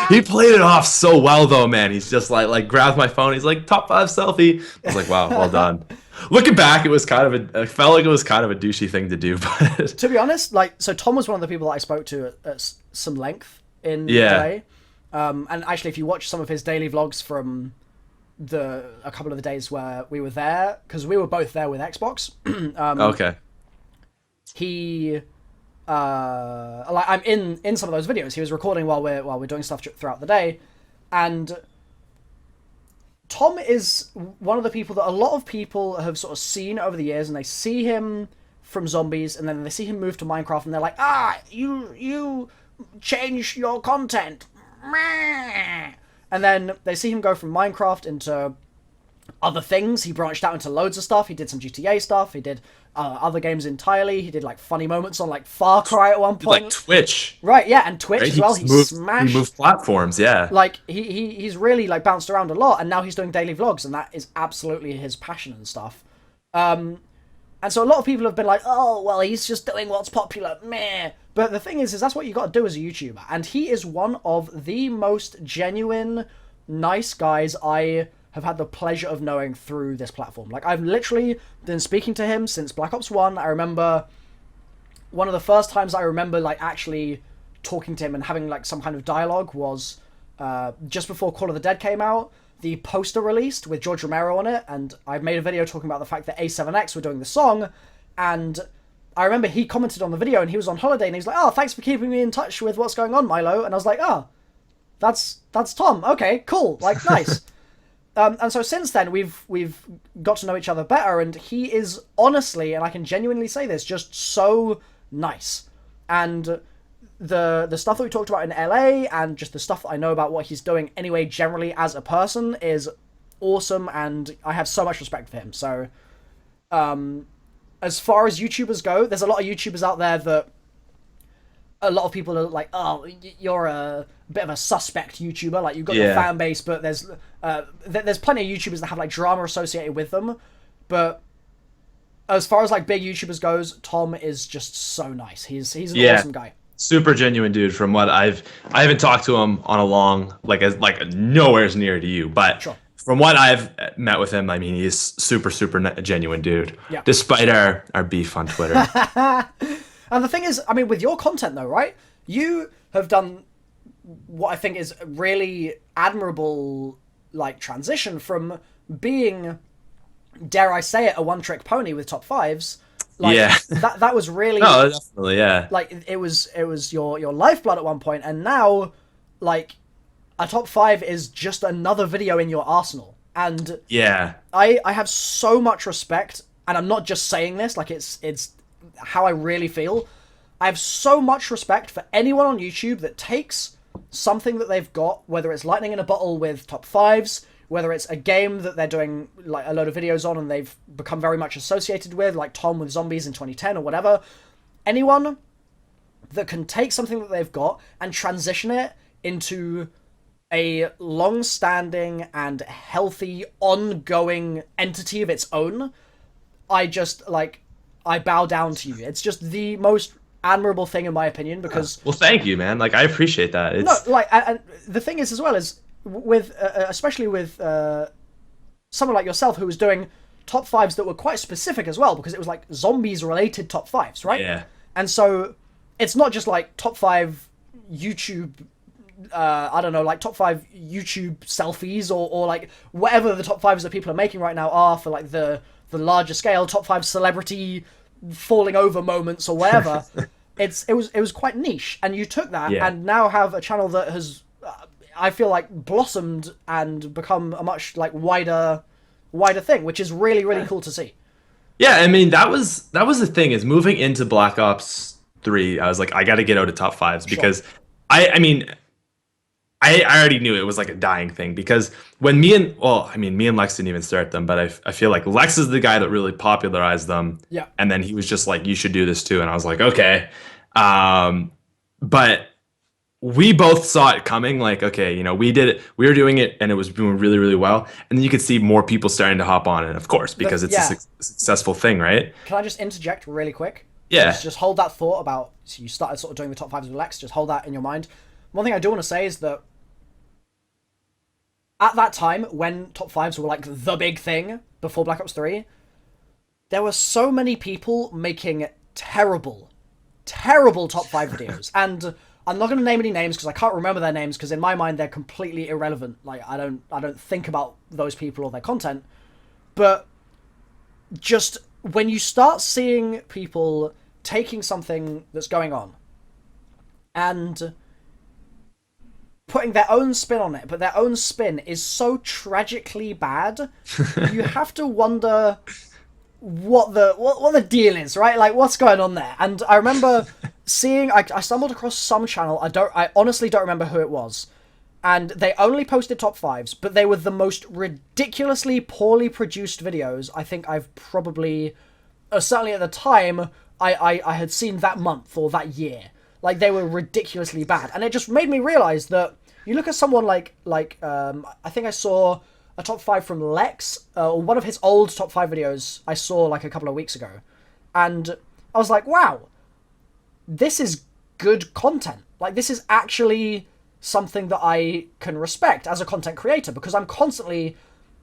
He played it off so well though, man. He's just like grabs my phone. He's like, top 5 selfie. I was like, wow, well done. Looking back, it was I felt like it was kind of a douchey thing to do, but To be honest, so Tom was one of the people that I spoke to at some length in Yeah. LA. And actually, if you watch some of his daily vlogs from a couple of the days where we were there, because we were both there with Xbox, okay. he I'm in some of those videos. He was recording while we're doing stuff throughout the day, and Tom is one of the people that a lot of people have sort of seen over the years, and they see him from Zombies, and then they see him move to Minecraft, and they're like, you change your content, meh. And then they see him go from Minecraft into other things. He branched out into loads of stuff. He did some GTA stuff. He did other games entirely. He did like funny moments on like Far Cry at one point. Like Twitch. Right, yeah, and Twitch Right? as well. He moved platforms, yeah. Like he's really like bounced around a lot, and now he's doing daily vlogs, and that is absolutely his passion and stuff. And so a lot of people have been like, oh, well, he's just doing what's popular, meh. But the thing is that's what you got to do as a YouTuber. And he is one of the most genuine, nice guys I have had the pleasure of knowing through this platform. Like, I've literally been speaking to him since Black Ops 1. I remember one of the first times I remember, like, actually talking to him and having, like, some kind of dialogue was just before Call of the Dead came out. The poster released with George Romero on it, and I made a video talking about the fact that A7X were doing the song, and I remember he commented on the video, and he was on holiday, and he was like, oh, thanks for keeping me in touch with what's going on, Milo, and I was like, oh, that's Tom, okay, cool, like, nice. And so since then, we've got to know each other better, and he is honestly, and I can genuinely say this, just so nice. And the stuff that we talked about in LA and just the stuff that I know about what he's doing anyway generally as a person is awesome, and I have so much respect for him. So as far as YouTubers go, there's a lot of YouTubers out there that a lot of people are like, oh, you're a bit of a suspect YouTuber, like you've got your fan base, but there's plenty of YouTubers that have like drama associated with them. But as far as like big YouTubers goes, Tom is just so nice. He's an awesome guy. Super genuine dude. From what I haven't talked to him on a long, like nowhere's near to you, but sure. From what I've met with him, I mean, he's super genuine dude. Yeah. Despite our beef on Twitter. And the thing is, I mean, with your content though, right? You have done what I think is a really admirable like transition from being, dare I say it, a one-trick pony with top fives. Like, yeah, that was really definitely, yeah. Like it was your lifeblood at one point, and now like a top 5 is just another video in your arsenal. And yeah, I have so much respect, and I'm not just saying this, like it's how I really feel. I have so much respect for anyone on YouTube that takes something that they've got, whether it's lightning in a bottle with top 5s, whether it's a game that they're doing like a load of videos on and they've become very much associated with, like Tom with zombies in 2010 or whatever. Anyone that can take something that they've got and transition it into a long-standing and healthy, ongoing entity of its own, I bow down to you. It's just the most admirable thing in my opinion, because... Well, thank you, man. Like, I appreciate that. No, like, and the thing is as well is, with especially with someone like yourself who was doing top 5s that were quite specific as well, because it was like zombies related top 5s, right? Yeah. And so it's not just like top 5 YouTube I don't know, like top 5 YouTube selfies or like whatever the top 5s that people are making right now are for like the larger scale top 5 celebrity falling over moments or whatever. it was quite niche, and you took that and now have a channel that has I feel like blossomed and become a much like wider thing, which is really cool to see. Yeah, I mean that was the thing, is moving into Black Ops 3, I was like, I got to get out of top 5s because I mean I already knew it was like a dying thing, because when me and Lex didn't even start them, but I feel like Lex is the guy that really popularized them. Yeah. And then he was just like, you should do this too. And I was like, okay. But we both saw it coming. Like, okay, you know, we did it. We were doing it and it was doing really well. And then you could see more people starting to hop on it, of course, because it's a successful thing, right? Can I just interject really quick? Yeah. Just hold that thought about, so you started sort of doing the top 5s with Lex. Just hold that in your mind. One thing I do want to say is that at that time, when top 5s were like the big thing before Black Ops 3, there were so many people making terrible top 5 videos. And I'm not going to name any names because I can't remember their names, because in my mind they're completely irrelevant. Like I don't think about those people or their content. But just when you start seeing people taking something that's going on and putting their own spin on it, but their own spin is so tragically bad, you have to wonder what the deal is, right? Like, what's going on there? And I remember seeing, I stumbled across some channel, I honestly don't remember who it was, and they only posted top fives, but they were the most ridiculously poorly produced videos I think I've probably, certainly at the time, I had seen that month or that year. Like, they were ridiculously bad, and it just made me realize that you look at someone like I think I saw a top 5 from Lex, or one of his old top 5 videos I saw like a couple of weeks ago, and I was like, wow, this is good content. Like, this is actually something that I can respect as a content creator, because I'm constantly,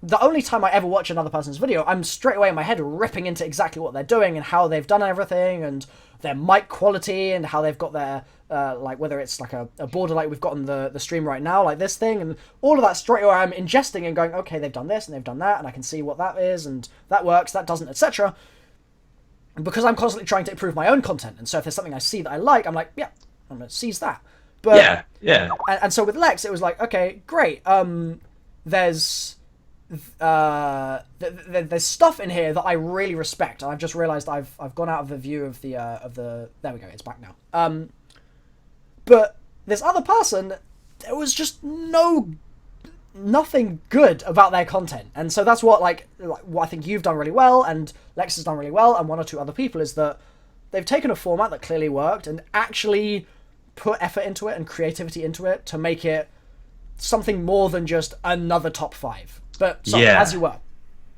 the only time I ever watch another person's video, I'm straight away in my head ripping into exactly what they're doing and how they've done everything and their mic quality and how they've got their, like, whether it's like a border like we've got on the stream right now, like this thing, and all of that straight away I'm ingesting and going, okay, they've done this and they've done that, and I can see what that is, and that works, that doesn't, etc. Because I'm constantly trying to improve my own content, and so if there's something I see that I like, I'm like, yeah, I'm going to seize that. But, yeah. And so with Lex, it was like, okay, great. There's stuff in here that I really respect, and I've just realized I've gone out of the view of the. There we go, it's back now. But this other person, there was just nothing good about their content, and so that's what what I think you've done really well, and Lex has done really well, and one or two other people, is that they've taken a format that clearly worked and actually put effort into it and creativity into it to make it something more than just another top 5. But sorry, as you were.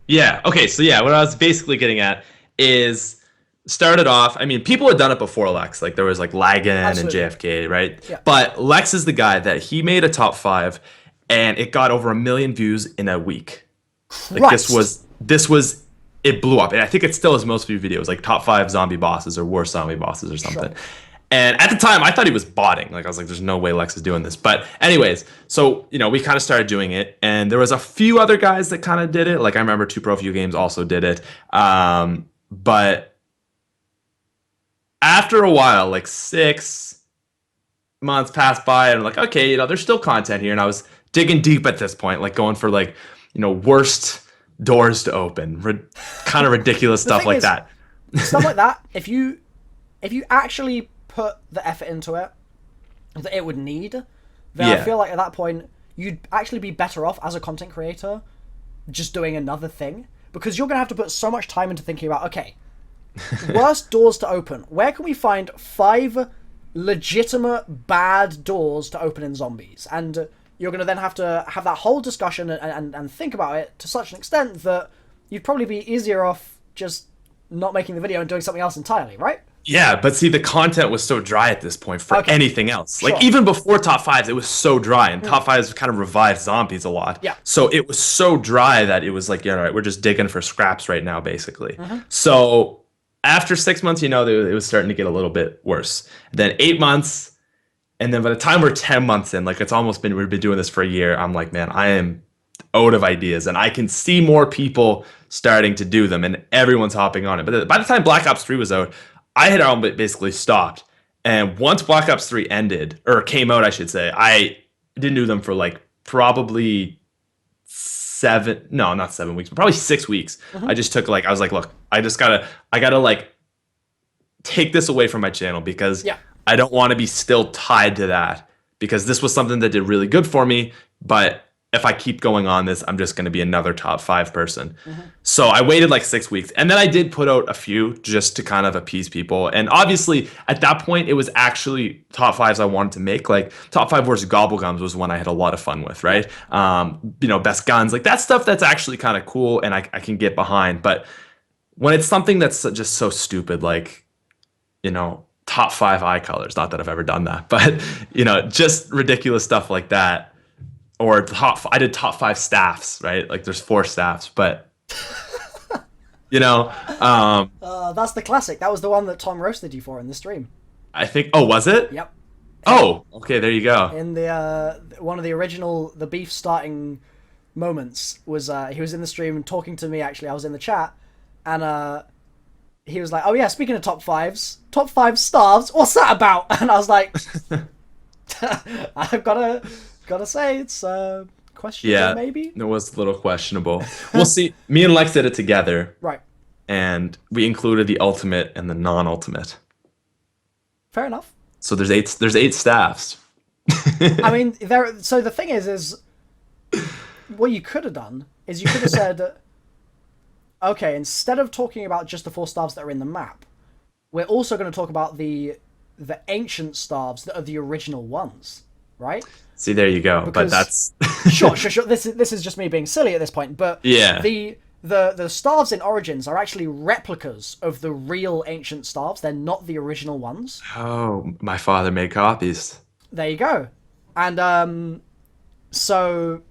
Yeah. Okay. So yeah, what I was basically getting at is, started off, I mean, people had done it before Lex. Like, there was like Lagan Absolutely. and JFK, right? Yeah. But Lex is the guy that he made a top 5 and it got over 1 million views in a week. Like, this was it blew up. And I think it still is most view videos, like top 5 zombie bosses or worst zombie bosses or something. Sure. And at the time, I thought he was botting. Like, I was like, there's no way Lex is doing this. But anyways, so, we kind of started doing it. And there was a few other guys that kind of did it. Like, I remember 2ProView Games also did it. But after a while, like 6 months passed by, and I'm like, okay, there's still content here. And I was digging deep at this point, like going for like, worst doors to open, kind of ridiculous stuff like that. Stuff like that. If you actually put the effort into it that it would need, then I feel like at that point you'd actually be better off as a content creator just doing another thing, because you're gonna have to put so much time into thinking about, okay, worst doors to open, where can we find 5 legitimate bad doors to open in zombies, and you're gonna then have to have that whole discussion and think about it to such an extent that you'd probably be easier off just not making the video and doing something else entirely, right? Yeah, but see, the content was so dry at this point for anything else. Like, even before top 5s, it was so dry, and top 5s kind of revived zombies a lot. Yeah. So it was so dry that it was like, all right, we're just digging for scraps right now, basically. So after 6 months, it was starting to get a little bit worse. Then 8 months, and then by the time we're 10 months in, like, we've been doing this for a year, I'm like, man, I am out of ideas, and I can see more people starting to do them, and everyone's hopping on it. But by the time Black Ops 3 was out, I had basically stopped. And once Black Ops 3 ended, or came out, I should say, I didn't do them for like probably not 7 weeks, but probably 6 weeks. I just took I was like, look, I gotta like take this away from my channel, because I don't want to be still tied to that, because this was something that did really good for me. But if I keep going on this, I'm just going to be another top 5 person. So I waited like 6 weeks, and then I did put out a few just to kind of appease people. And obviously at that point, it was actually top 5s I wanted to make. Like, top 5 versus Gobblegums was one I had a lot of fun with, right? Best guns, like that stuff that's actually kind of cool and I can get behind. But when it's something that's just so stupid, like, top 5 eye colors, not that I've ever done that, but just ridiculous stuff like that. Or I did top 5 staffs, right? Like, there's 4 staffs, but that's the classic. That was the one that Tom roasted you for in the stream. I think. Oh, was it? Yep. Oh, okay. There you go. In the one of the original beef starting moments was he was in the stream and talking to me. Actually, I was in the chat, and he was like, "Oh yeah, speaking of top 5s, top 5 starves. What's that about?" And I was like, "I've gotta say, it's questionable, maybe." It was a little questionable. We'll see. Me and Lex did it together, right? And we included the ultimate and the non-ultimate. Fair enough. So there's 8 staffs. I mean, so the thing is what you could have done is you could have said, okay, instead of talking about just the 4 starves that are in the map, we're also going to talk about the ancient starves that are the original ones, right? See, there you go. Because, but that's sure. This is just me being silly at this point, but yeah. The starves in Origins are actually replicas of the real ancient starves. They're not the original ones. Oh, my father made copies. There you go. And so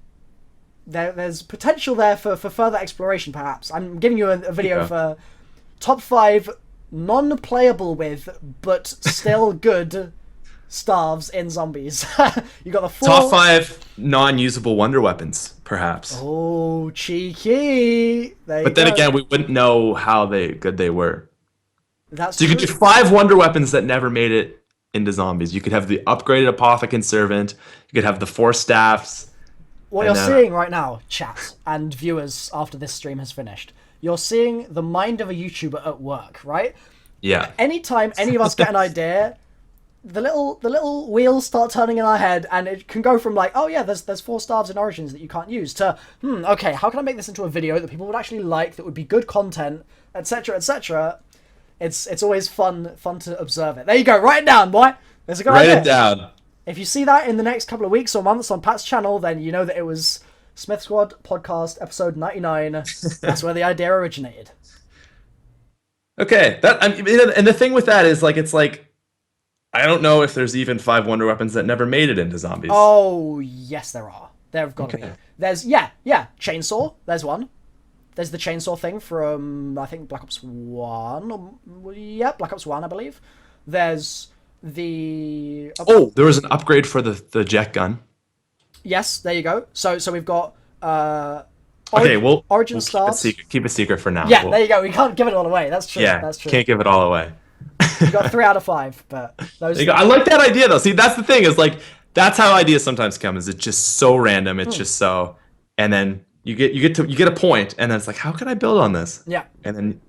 there's potential there for further exploration, perhaps. I'm giving you a video for top 5 non-playable with, but still good starves in zombies. You got the 4... Top 5 non-usable wonder weapons, perhaps. Oh, cheeky. But then again, we wouldn't know how good they were. That's so you could do 5 wonder weapons that never made it into zombies. You could have the upgraded Apothecant Servant. You could have the 4 staffs. What you're seeing right now, chat and viewers, after this stream has finished, you're seeing the mind of a YouTuber at work, right? Yeah. Anytime any of us get an idea, the little wheels start turning in our head, and it can go from like, oh yeah, there's 4 starves in Origins that you can't use, to okay, how can I make this into a video that people would actually like, that would be good content, etc., etc. It's always fun to observe it. There you go, write it down, boy. There's a good idea. Write it down. If you see that in the next couple of weeks or months on Pat's channel, then you know that it was SmithSquad Podcast episode 99. That's where the idea originated. Okay, and the thing with that is, like, it's like, I don't know if there's even 5 wonder weapons that never made it into zombies. Oh, yes, there are. There have got to be. There's, chainsaw. There's one. There's the chainsaw thing from, I think, Black Ops 1. Black Ops 1, I believe. There's the... Oh, there was an upgrade for the jet gun. Yes, there you go. So we've got... Origin Stars. Keep a secret for now. Yeah, there you go. We can't give it all away. That's true. Yeah, that's true. Can't give it all away. You got 3 out of 5, but those. I like that idea though. See, that's the thing, is like, that's how ideas sometimes come. Is it's just so random. It's just so, and then you get a point, and then it's like, how can I build on this? Yeah. And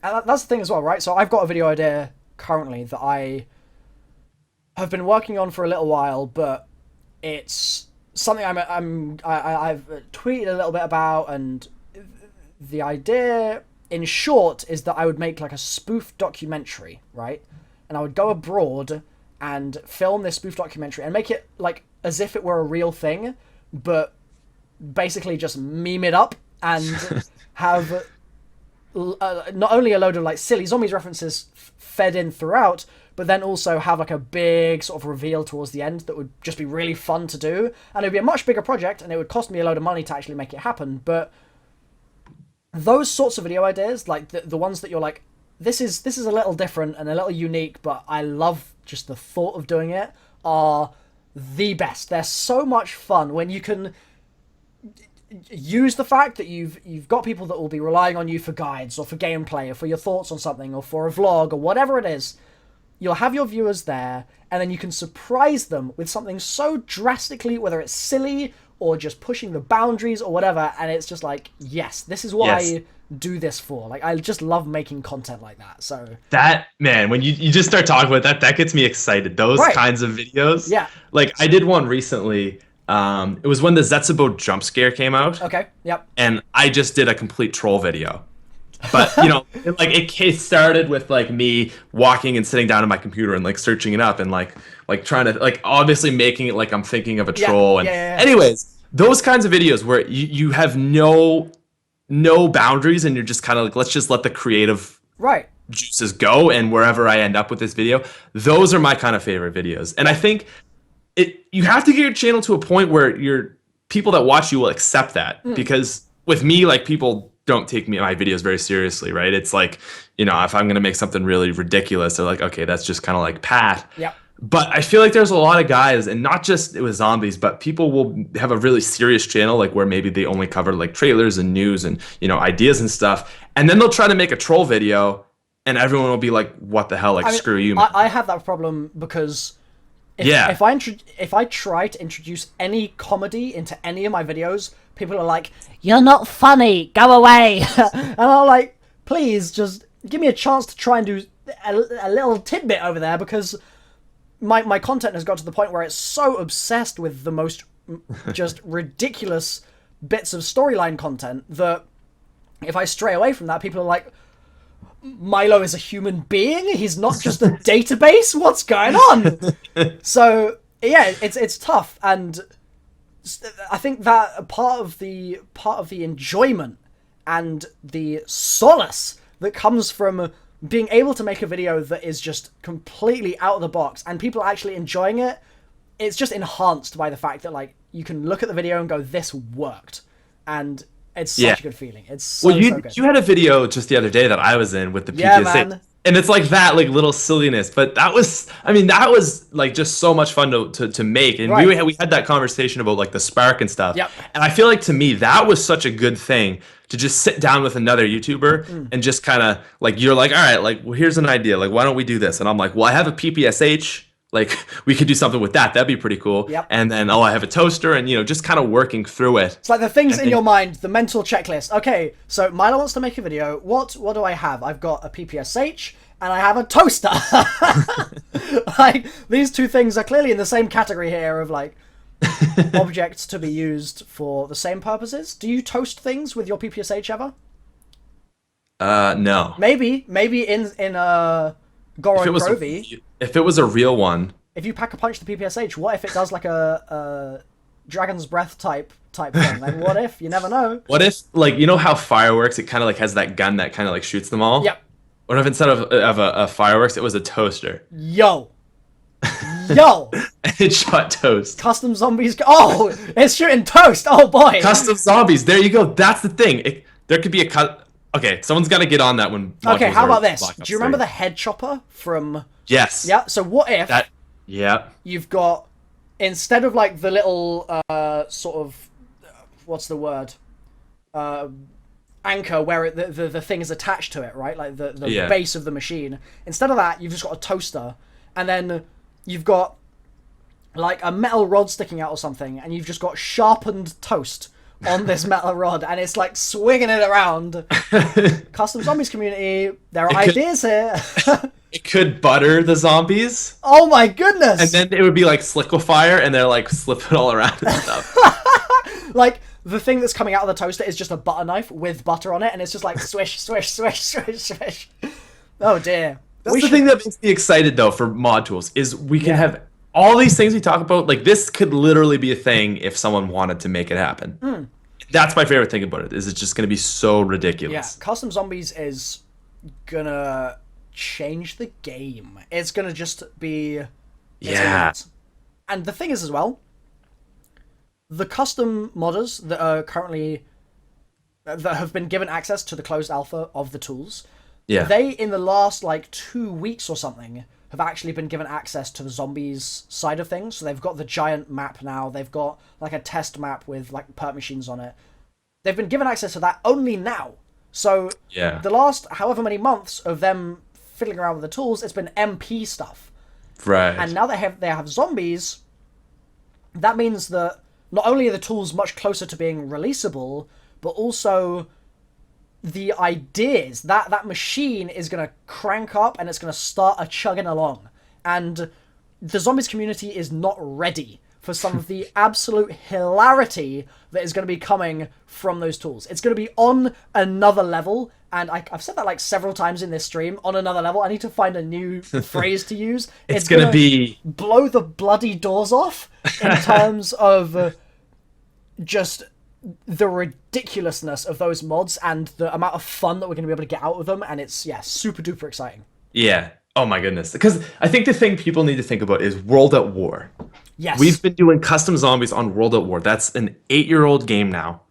that's the thing as well, right? So I've got a video idea currently that I have been working on for a little while, but it's something I've tweeted a little bit about, and the idea, in short, is that I would make like a spoof documentary, right? And I would go abroad and film this spoof documentary and make it like as if it were a real thing, but basically just meme it up and have not only a load of like silly zombies references fed in throughout, but then also have like a big sort of reveal towards the end that would just be really fun to do. And it would be a much bigger project, and it would cost me a load of money to actually make it happen. But those sorts of video ideas, like the ones that you're like, this is a little different and a little unique, but I love just the thought of doing it, are the best. They're so much fun when you can use the fact that you've got people that will be relying on you for guides or for gameplay or for your thoughts on something or for a vlog or whatever it is. You'll have your viewers there, and then you can surprise them with something so drastically, whether it's silly or just pushing the boundaries or whatever, and it's just like, yes, this is what I do this for. Like, I just love making content like that. So that, man, when you just start talking about that gets me excited. Those kinds of videos. Yeah. Like, I did one recently. It was when the Zetsubo jump scare came out. Okay, yep. And I just did a complete troll video. But, you know, it started with, like, me walking and sitting down at my computer and, like, searching it up and, like trying to, like, obviously making it like I'm thinking of a troll. And anyways, those kinds of videos where you have no boundaries, and you're just kind of like, let's just let the creative juices go, and wherever I end up with this video, those are my kind of favorite videos. And I think you have to get your channel to a point where your people that watch you will accept that. Because with me, like, people don't take my videos very seriously, right? It's like, you know, if I'm going to make something really ridiculous, they're like, okay, that's just kind of like Pat. Yeah. But I feel like there's a lot of guys, and not just with zombies, but people will have a really serious channel, like where maybe they only cover like trailers and news and, you know, ideas and stuff. And then they'll try to make a troll video, and everyone will be like, what the hell? Like, screw you, man. I have that problem because if I try to introduce any comedy into any of my videos, people are like, you're not funny, go away. And I'm like, please just give me a chance to try and do a little tidbit over there, because my content has got to the point where it's so obsessed with the most just ridiculous bits of storyline content that if I stray away from that, people are like, Milo is a human being? He's not just a database? What's going on? So, yeah, it's tough, and I think that part of the enjoyment and the solace that comes from being able to make a video that is just completely out of the box and people actually enjoying it, it's just enhanced by the fact that, like, you can look at the video and go, this worked. And it's such a good feeling. It's so good. You had a video just the other day that I was in with the PPS8. Man. And it's like that, like, little silliness. But that was like just so much fun to make. And we had that conversation about like the spark and stuff. Yep. And I feel like to me, that was such a good thing to just sit down with another YouTuber and just kind of like, you're like, all right, like, well, here's an idea. Like, why don't we do this? And I'm like, well, I have a PPSH. Like, we could do something with that. That'd be pretty cool. Yep. And then, I have a toaster, and, just kind of working through it. It's like the things in your mind, the mental checklist. Okay, so Milo wants to make a video. What do I have? I've got a PPSH, and I have a toaster. Like, these two things are clearly in the same category here of, like, objects to be used for the same purposes. Do you toast things with your PPSH ever? No. Maybe in Gorod Krovi. If it was a real one. If you pack a punch the PPSH, what if it does like a Dragon's Breath type thing? Like, what if? You never know. What if, like, you know how fireworks, it kind of like has that gun that kind of like shoots them all? Yep. What if instead of a fireworks, it was a toaster? Yo. It shot toast. Custom zombies. Oh, it's shooting toast. Oh boy. Custom zombies. There you go. that's the thing. There could be a cut. Okay, someone's got to get on that one. Okay, how about this? Do you remember the head chopper from... Yes. Yeah, so what if... Yeah. You've got... Instead of, like, the little, sort of... What's the word? Anchor where the thing is attached to it, right? Like, the base of the machine. Instead of that, you've just got a toaster. And then you've got, like, a metal rod sticking out or something. And you've just got sharpened toast on this metal rod, and it's like swinging it around. Custom Zombies community, there are ideas here. It could butter the zombies. Oh my goodness! And then it would be like Sliquifier, and they're like slip it all around and stuff. Like, the thing that's coming out of the toaster is just a butter knife with butter on it, and it's just like swish, swish, swish, swish, swish. Oh dear. That's the thing that makes me excited though for mod tools is we can have all these things we talk about. Like, this could literally be a thing if someone wanted to make it happen. That's my favorite thing about it, is it's just going to be so ridiculous. Yeah, Custom Zombies is gonna change the game. It's gonna just be... And the thing is as well, the custom modders that are currently... that have been given access to the closed alpha of the tools, they, in the last, like, 2 weeks or something, have actually been given access to the zombies side of things. So they've got the giant map now. They've got, like, a test map with, like, perk machines on it. They've been given access to that only now. So the last however many months of them fiddling around with the tools, it's been MP stuff. Right. And now they have zombies. That means that not only are the tools much closer to being releasable, but also the ideas, that machine is going to crank up and it's going to start chugging along. And the zombies community is not ready for some of the absolute hilarity that is going to be coming from those tools. It's going to be on another level, and I've said that like several times in this stream, on another level. I need to find a new phrase to use. It's going to be... blow the bloody doors off in terms of just the ridiculousness of those mods and the amount of fun that we're going to be able to get out of them, and it's, super duper exciting. Yeah. Oh my goodness. Because I think the thing people need to think about is World at War. Yes. We've been doing custom zombies on World at War. That's an 8-year-old game now.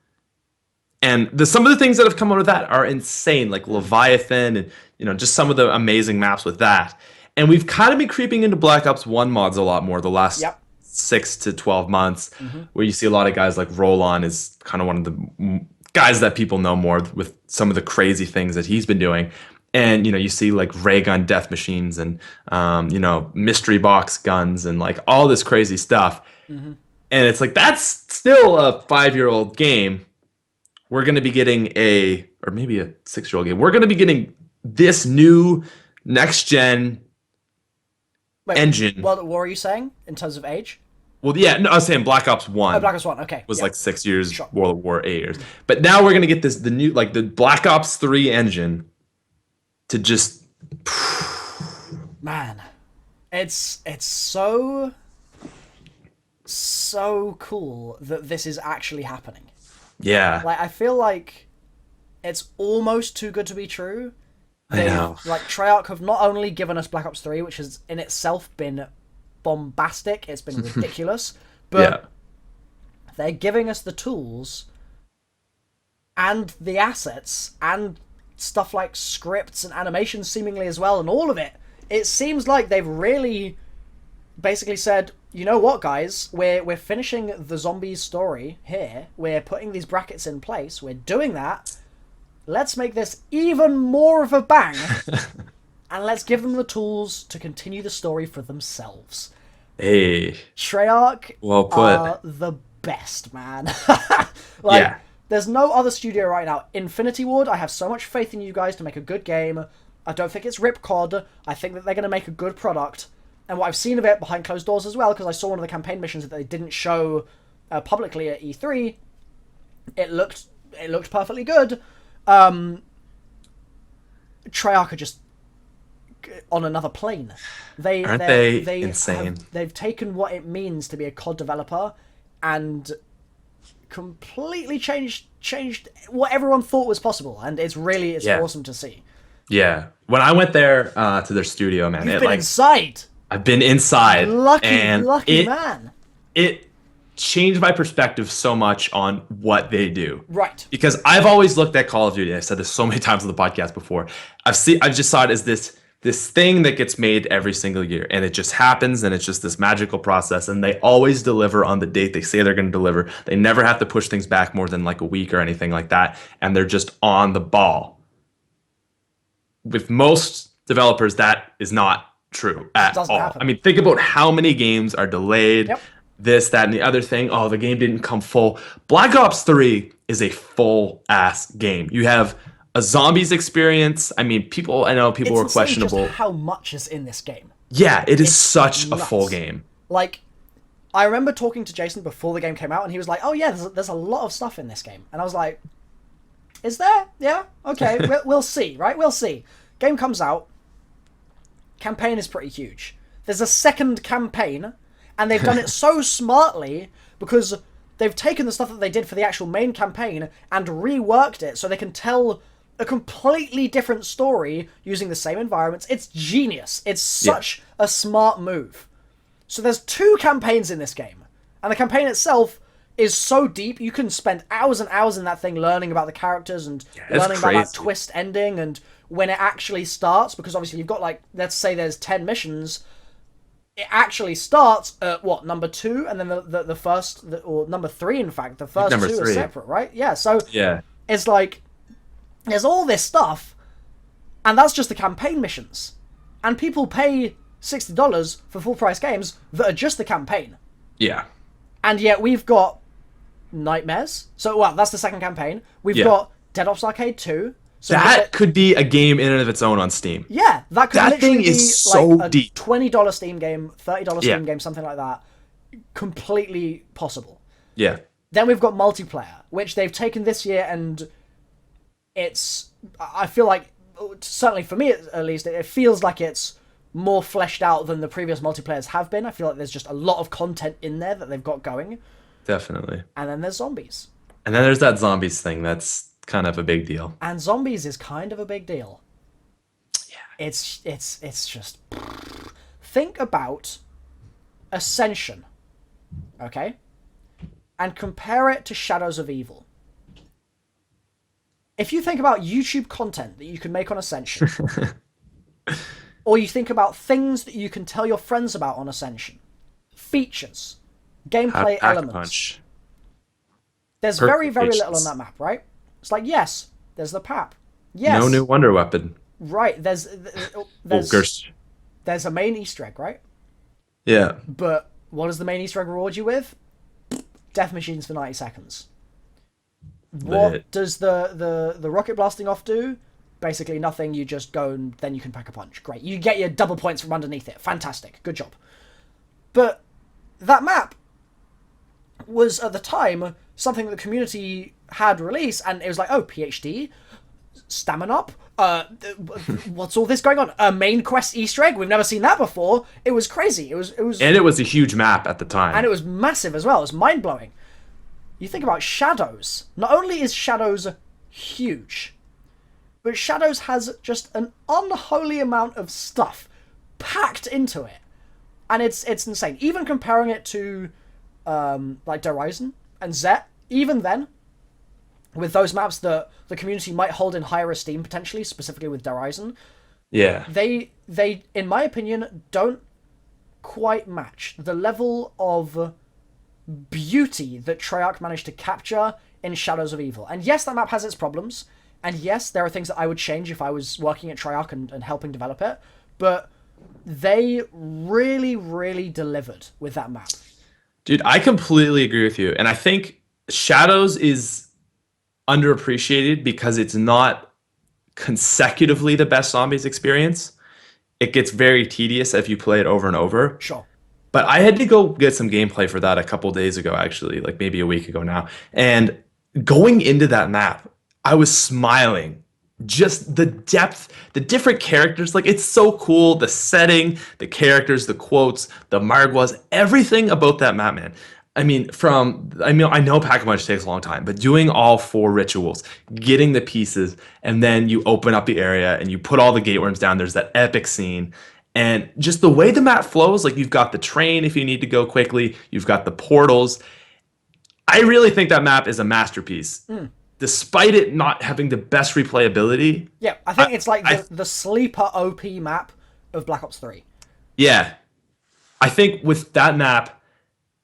And some of the things that have come out of that are insane, like Leviathan and, just some of the amazing maps with that. And we've kind of been creeping into Black Ops 1 mods a lot more the last 6 to 12 months, where you see a lot of guys like Roland is kind of one of the guys that people know more with some of the crazy things that he's been doing. And, you see like ray gun death machines and, mystery box guns and like all this crazy stuff. And it's like, that's still a 5-year-old game. We're going to be getting or maybe a 6-year-old game. We're going to be getting this new next gen Wait, engine. what were you saying in terms of age? Well, yeah, no, I was saying Black Ops One. Oh, Black Ops 1, okay. Was yeah. like 6 years, Sure. World War 8 years. But now we're gonna get the new, like, the Black Ops 3 engine to just Man, it's so cool that this is actually happening. yeah. Like, I feel like it's almost too good to be true. I know. Like, Treyarch have not only given us Black Ops 3, which has in itself been bombastic, it's been ridiculous, but they're giving us the tools and the assets and stuff like scripts and animations seemingly as well, and all of it. It seems like they've really basically said, you know what, guys, we're finishing the zombies story here, we're putting these brackets in place, we're doing that, let's make this even more of a bang, and let's give them the tools to continue the story for themselves. Hey. Treyarch Well put. are the best, man. Like, there's no other studio right now. Infinity Ward, I have so much faith in you guys to make a good game. I don't think it's ripcod. I think that they're going to make a good product. And what I've seen of it behind closed doors as well, because I saw one of the campaign missions that they didn't show publicly at E3, it looked perfectly good. Treyarch are just on another plane. Aren't they insane? They've taken what it means to be a COD developer and completely changed what everyone thought was possible, and it's awesome to see. Yeah. When I went there to their studio, man, You've been inside. I've been inside. Lucky man. It changed my perspective so much on what they do. Right. Because I've always looked at Call of Duty. I've said this so many times on the podcast before. I've just saw it as this thing that gets made every single year, and it just happens, and it's just this magical process, and they always deliver on the date they say they're going to deliver. They never have to push things back more than like a week or anything like that, and they're just on the ball. With most developers, that is not true at all. Happen. I mean, think about how many games are delayed, Yep. this, that, and the other thing. Oh, the game didn't come full. Black Ops 3 is a full-ass game. You have a zombies experience. I mean, I know people were questionable. Just how much is in this game? Yeah, it's such nuts. a full game. Like, I remember talking to Jason before the game came out, and he was like, "Oh yeah, there's a lot of stuff in this game," and I was like, "Is there? Yeah, okay, we'll see, right? We'll see." Game comes out. Campaign is pretty huge. There's a second campaign, and they've done it so smartly because they've taken the stuff that they did for the actual main campaign and reworked it so they can tell a completely different story using the same environments. It's genius. It's such a smart move. So there's 2 campaigns in this game, and the campaign itself is so deep. You can spend hours and hours in that thing learning about the characters and learning about that twist ending and when it actually starts, because obviously you've got, like, let's say there's 10 missions. It actually starts at number 2, and then the first, or number 3, in fact, the first 2 are separate, right? Yeah. So it's like there's all this stuff, and that's just the campaign missions, and people pay $60 for full price games that are just the campaign. Yeah. And yet we've got Nightmares. So that's the second campaign. We've got Dead Ops Arcade 2. So that could be a game in and of its own on Steam. Yeah, that could literally thing be is so like a deep. $20 Steam game, $30 Steam game, something like that. Completely possible. Yeah. Then we've got multiplayer, which they've taken this year, and I feel like, certainly for me at least, it feels like it's more fleshed out than the previous multiplayers have been. I feel like there's just a lot of content in there that they've got going. Definitely. And then there's zombies. And then there's that zombies thing that's kind of a big deal. And zombies is kind of a big deal. Yeah. It's just... Think about Ascension, okay? And compare it to Shadows of Evil. If you think about YouTube content that you can make on Ascension, or you think about things that you can tell your friends about on Ascension, features, gameplay elements, punch. There's very, very little on that map, right? It's like, yes, there's the PAP. Yes. No new wonder weapon. Right, there's a main Easter egg, right? Yeah. But what does the main Easter egg reward you with? Death machines for 90 seconds. What does the rocket blasting off do? basically nothing. You just go and then you can pack a punch. Great. You get your double points from underneath it. Fantastic. Good job. But that map was, at the time, something that the community had released, and it was like, oh, PhD, stamina up, what's all this going on? A main quest Easter egg? We've never seen that before. It was crazy. It was, and it was a huge map at the time. And it was massive as well. It was mind-blowing. You think about Shadows. Not only is Shadows huge, but Shadows has just an unholy amount of stuff packed into it. And it's insane. Even comparing it to like Horizon and Zet, even then, with those maps that the community might hold in higher esteem potentially, specifically with Horizon, yeah, they in my opinion don't quite match the level of beauty that Treyarch managed to capture in Shadows of Evil. And yes, that map has its problems, and yes, there are things that I would change if I was working at Treyarch and helping develop it, but they really, really delivered with that map. Dude, I completely agree with you. And I think Shadows is underappreciated because it's not consecutively the best zombies experience. It gets very tedious if you play it over and over. Sure. But I had to go get some gameplay for that a couple days ago, actually, like maybe a week ago now. And going into that map, I was smiling. Just the depth, the different characters, like it's so cool. The setting, the characters, the quotes, the margwas, everything about that map, man. I know Pack-a-Punch takes a long time, but doing all 4 rituals, getting the pieces, and then you open up the area and you put all the gateworms down. There's that epic scene. And just the way the map flows, like you've got the train if you need to go quickly, you've got the portals. I really think that map is a masterpiece. Despite it not having the best replayability. Yeah, I think it's like the sleeper OP map of Black Ops 3. Yeah. I think with that map,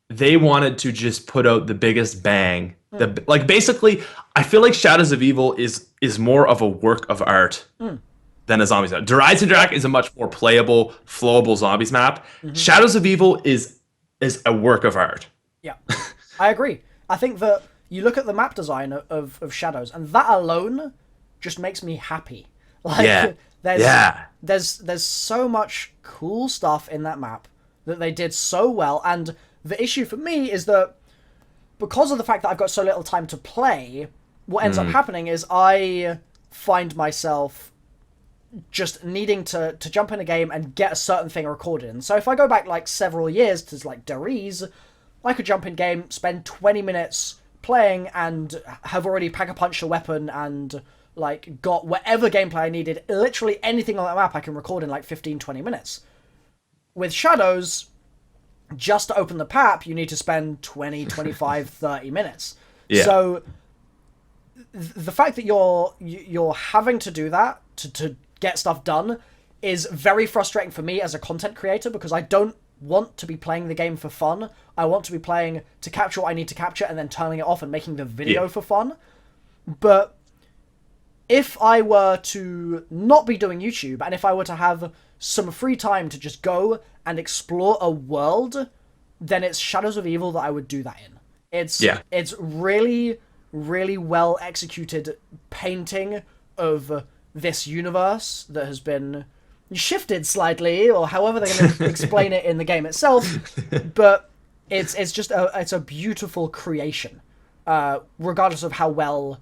they wanted to just put out the biggest bang. Like basically, I feel like Shadows of Evil is more of a work of art than a zombies map. Horizon Drac is a much more playable, flowable zombies map. Shadows of Evil is a work of art. Yeah, I agree. I think that you look at the map design of Shadows, and that alone just makes me happy. Like, there's so much cool stuff in that map that they did so well, and the issue for me is that because of the fact that I've got so little time to play, what ends up happening is I find myself just needing to jump in a game and get a certain thing recorded. And so if I go back like several years to like Deriz, I could jump in game, spend 20 minutes playing, and have already pack-a-punched a weapon and like got whatever gameplay I needed. Literally anything on that map I can record in like 15-20 minutes. With Shadows, just to open the map, you need to spend 20, 25, 30 minutes. Yeah. So the fact that you're having to do that to get stuff done is very frustrating for me as a content creator, because I don't want to be playing the game for fun. I want to be playing to capture what I need to capture and then turning it off and making the video for fun. But if I were to not be doing YouTube, and if I were to have some free time to just go and explore a world, then it's Shadows of Evil that I would do that in. It's really, really well executed painting of this universe that has been shifted slightly, or however they're going to explain it in the game itself. But it's just it's a beautiful creation, regardless of how well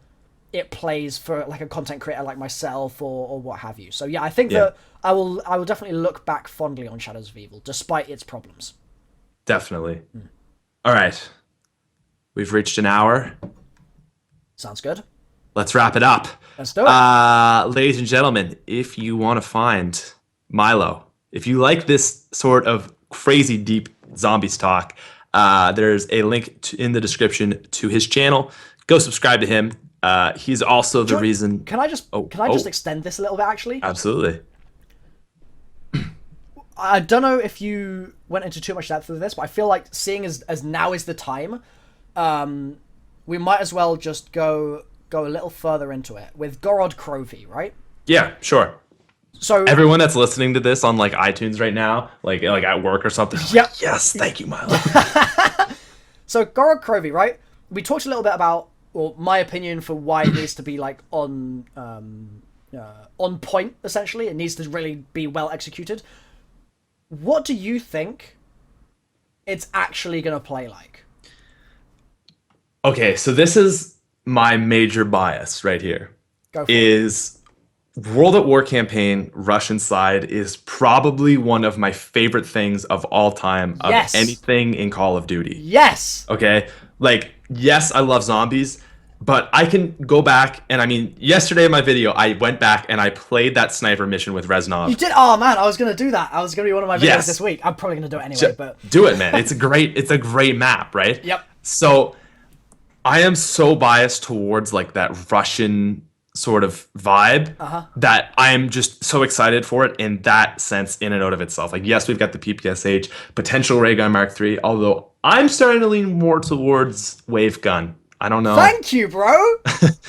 it plays for like a content creator like myself or what have you. So yeah, I think that I will definitely look back fondly on Shadows of Evil, despite its problems. Definitely. All right, we've reached an hour. Sounds good. Let's wrap it up. Let's do it. Ladies and gentlemen, if you want to find Milo, if you like this sort of crazy deep zombies talk, there's a link in the description to his channel. Go subscribe to him. He's also the reason. Can I just extend this a little bit, actually? Absolutely. I don't know if you went into too much depth with this, but I feel like seeing as now is the time, we might as well just go a little further into it with Gorod Krovi, right? Yeah, sure. So everyone that's listening to this on like iTunes right now, like at work or something, like, yes, thank you, Milo. So Gorod Krovi, right? We talked a little bit about, well, my opinion for why it needs to be like on on point, essentially. It needs to really be well executed. What do you think it's actually going to play like? Okay, so this is my major bias right here. Go for Is World at War campaign Russian side is probably one of my favorite things of all time of Yes. anything in Call of Duty. Yes! Okay? Like, yes, I love zombies, but I can go back and I mean, yesterday in my video, I went back and I played that sniper mission with Reznov. You did? Oh man, I was going to do that. I was going to be one of my videos Yes. this week. I'm probably going to do it anyway, but... Do it, man. It's a great map, right? Yep. So I am so biased towards like that Russian sort of vibe that I am just so excited for it in that sense in and out of itself. Like, yes, we've got the PPSH, potential ray gun Mark III, although I'm starting to lean more towards wave gun. I don't know. Thank you, bro!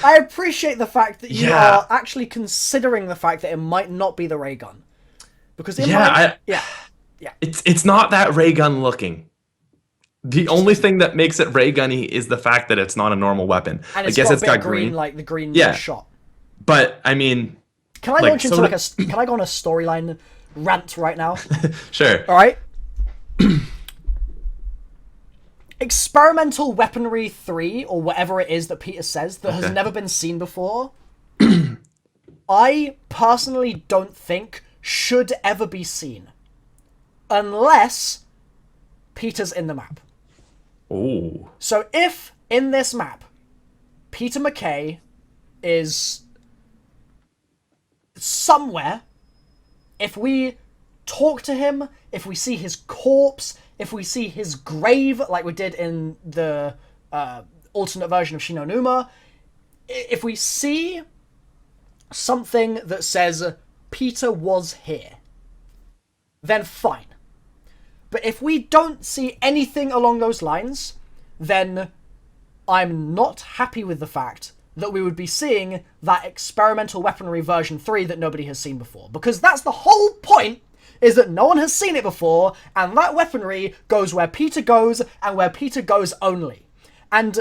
I appreciate the fact that you Yeah. are actually considering the fact that it might not be the ray gun. Because it Yeah, might... Yeah. It's not that ray gun looking. The only thing that makes it ray gunny is the fact that it's not a normal weapon. And I it's guess got it's a bit got of green, green. like the green Yeah. shot. But I mean, Can I like, launch into so like a... Can I go on a storyline rant right now? sure. Alright? Experimental Weaponry 3, or whatever it is that Peter says, that has never been seen before, I personally don't think should ever be seen. Unless Peter's in the map. Oh. So if, in this map, Peter McKay is somewhere, if we talk to him, if we see his corpse, if we see his grave, like we did in the alternate version of Shinonuma, if we see something that says Peter was here, then fine. But if we don't see anything along those lines, then I'm not happy with the fact that we would be seeing that experimental weaponry version 3 that nobody has seen before. Because that's the whole point, is that no one has seen it before, and that weaponry goes where Peter goes, and where Peter goes only. And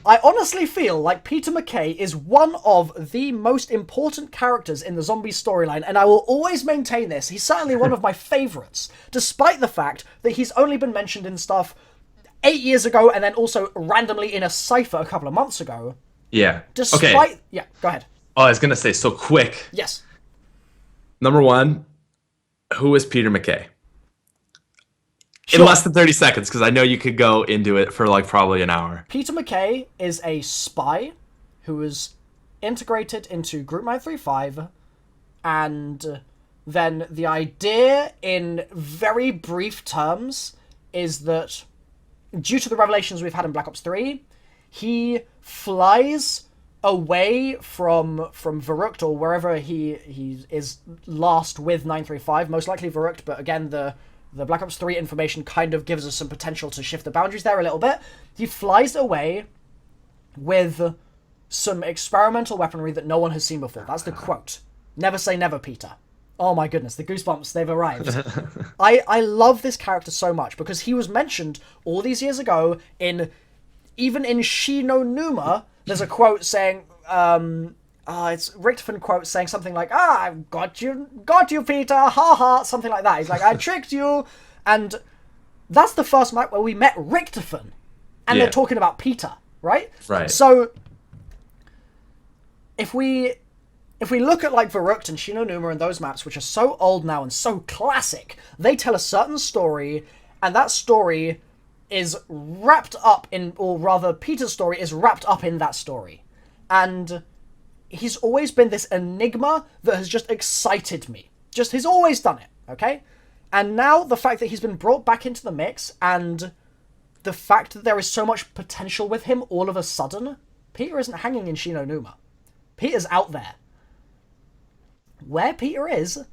I honestly feel like Peter McKay is one of the most important characters in the zombie storyline, and I will always maintain this. He's certainly one of my favourites, despite the fact that he's only been mentioned in stuff 8 years ago, and then also randomly in a cipher a couple of months ago. Yeah. Despite... Okay. Yeah, go ahead. Oh, I was gonna say so quick. Yes. Number one, who is Peter McKay? Sure. In less than 30 seconds, because I know you could go into it for like probably an hour. Peter McKay is a spy who was integrated into Group 935, and then the idea in very brief terms is that due to the revelations we've had in Black Ops 3, he flies away from Verrucht, or wherever he is last with 935, most likely Verrucht, but again, the Black Ops 3 information kind of gives us some potential to shift the boundaries there a little bit. He flies away with some experimental weaponry that no one has seen before. That's the quote. Never say never, Peter. Oh my goodness, the goosebumps, they've arrived. I love this character so much because he was mentioned all these years ago even in Shinonuma. There's a quote saying, it's Richtofen quote saying something like, got you, Peter, ha ha, something like that. He's like, I tricked you. And that's the first night where we met Richtofen. And they're talking about Peter, right? Right. So, if we look at like Verrucht and Shinonuma and those maps, which are so old now and so classic, they tell a certain story, and that story is wrapped up in, or rather Peter's story is wrapped up in that story. And he's always been this enigma that has just excited me. He's always done it, okay? And now the fact that he's been brought back into the mix, and the fact that there is so much potential with him all of a sudden, Peter isn't hanging in Shinonuma. Peter's out there. Where Peter is,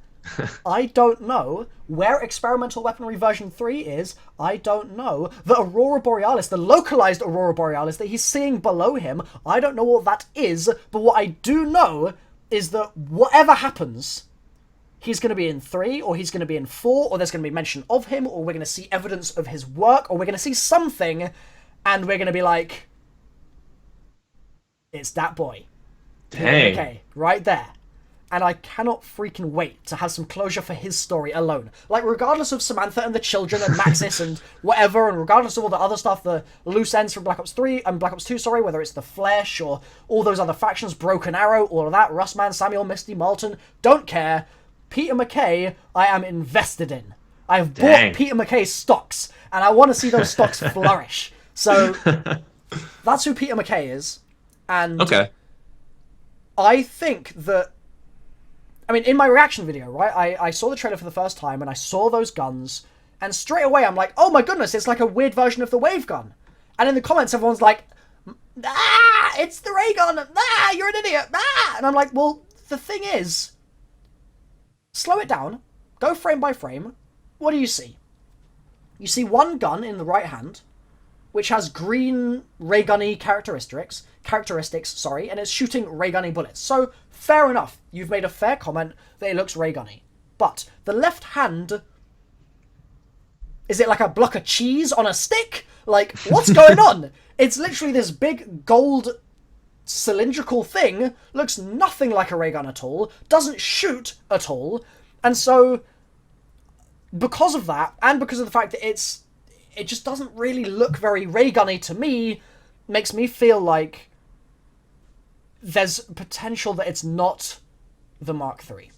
I don't know. Where Experimental Weaponry version 3 is, I don't know. The Aurora Borealis, the localized Aurora Borealis that he's seeing below him, I don't know what that is, but what I do know is that whatever happens, he's going to be in 3, or he's going to be in 4, or there's going to be mention of him, or we're going to see evidence of his work, or we're going to see something, and we're going to be like, it's that boy. Peter Dang. McKay, right there. And I cannot freaking wait to have some closure for his story alone. Like, regardless of Samantha and the children and Maxis and whatever, and regardless of all the other stuff, the loose ends from Black Ops 3 and Black Ops 2, sorry, whether it's the Flesh or all those other factions, Broken Arrow, all of that, Rustman, Samuel, Misty, Malton, don't care. Peter McKay, I am invested in. I have bought Peter McKay's stocks, and I want to see those stocks flourish. So, that's who Peter McKay is. And Okay. I think that, I mean, in my reaction video, right, I saw the trailer for the first time, and I saw those guns, and straight away I'm like, oh my goodness, it's like a weird version of the wave gun. And in the comments, everyone's like, it's the ray gun, you're an idiot, And I'm like, well, the thing is, slow it down, go frame by frame, what do you see? You see one gun in the right hand, which has green ray gunny characteristics, and it's shooting ray gunny bullets. So, fair enough, you've made a fair comment that it looks ray gunny. But the left hand, is it like a block of cheese on a stick? Like, what's going on? It's literally this big gold cylindrical thing, looks nothing like a ray gun at all, doesn't shoot at all, and so, because of that, and because of the fact that it just doesn't really look very ray gunny to me, makes me feel like there's potential that it's not the Mark III,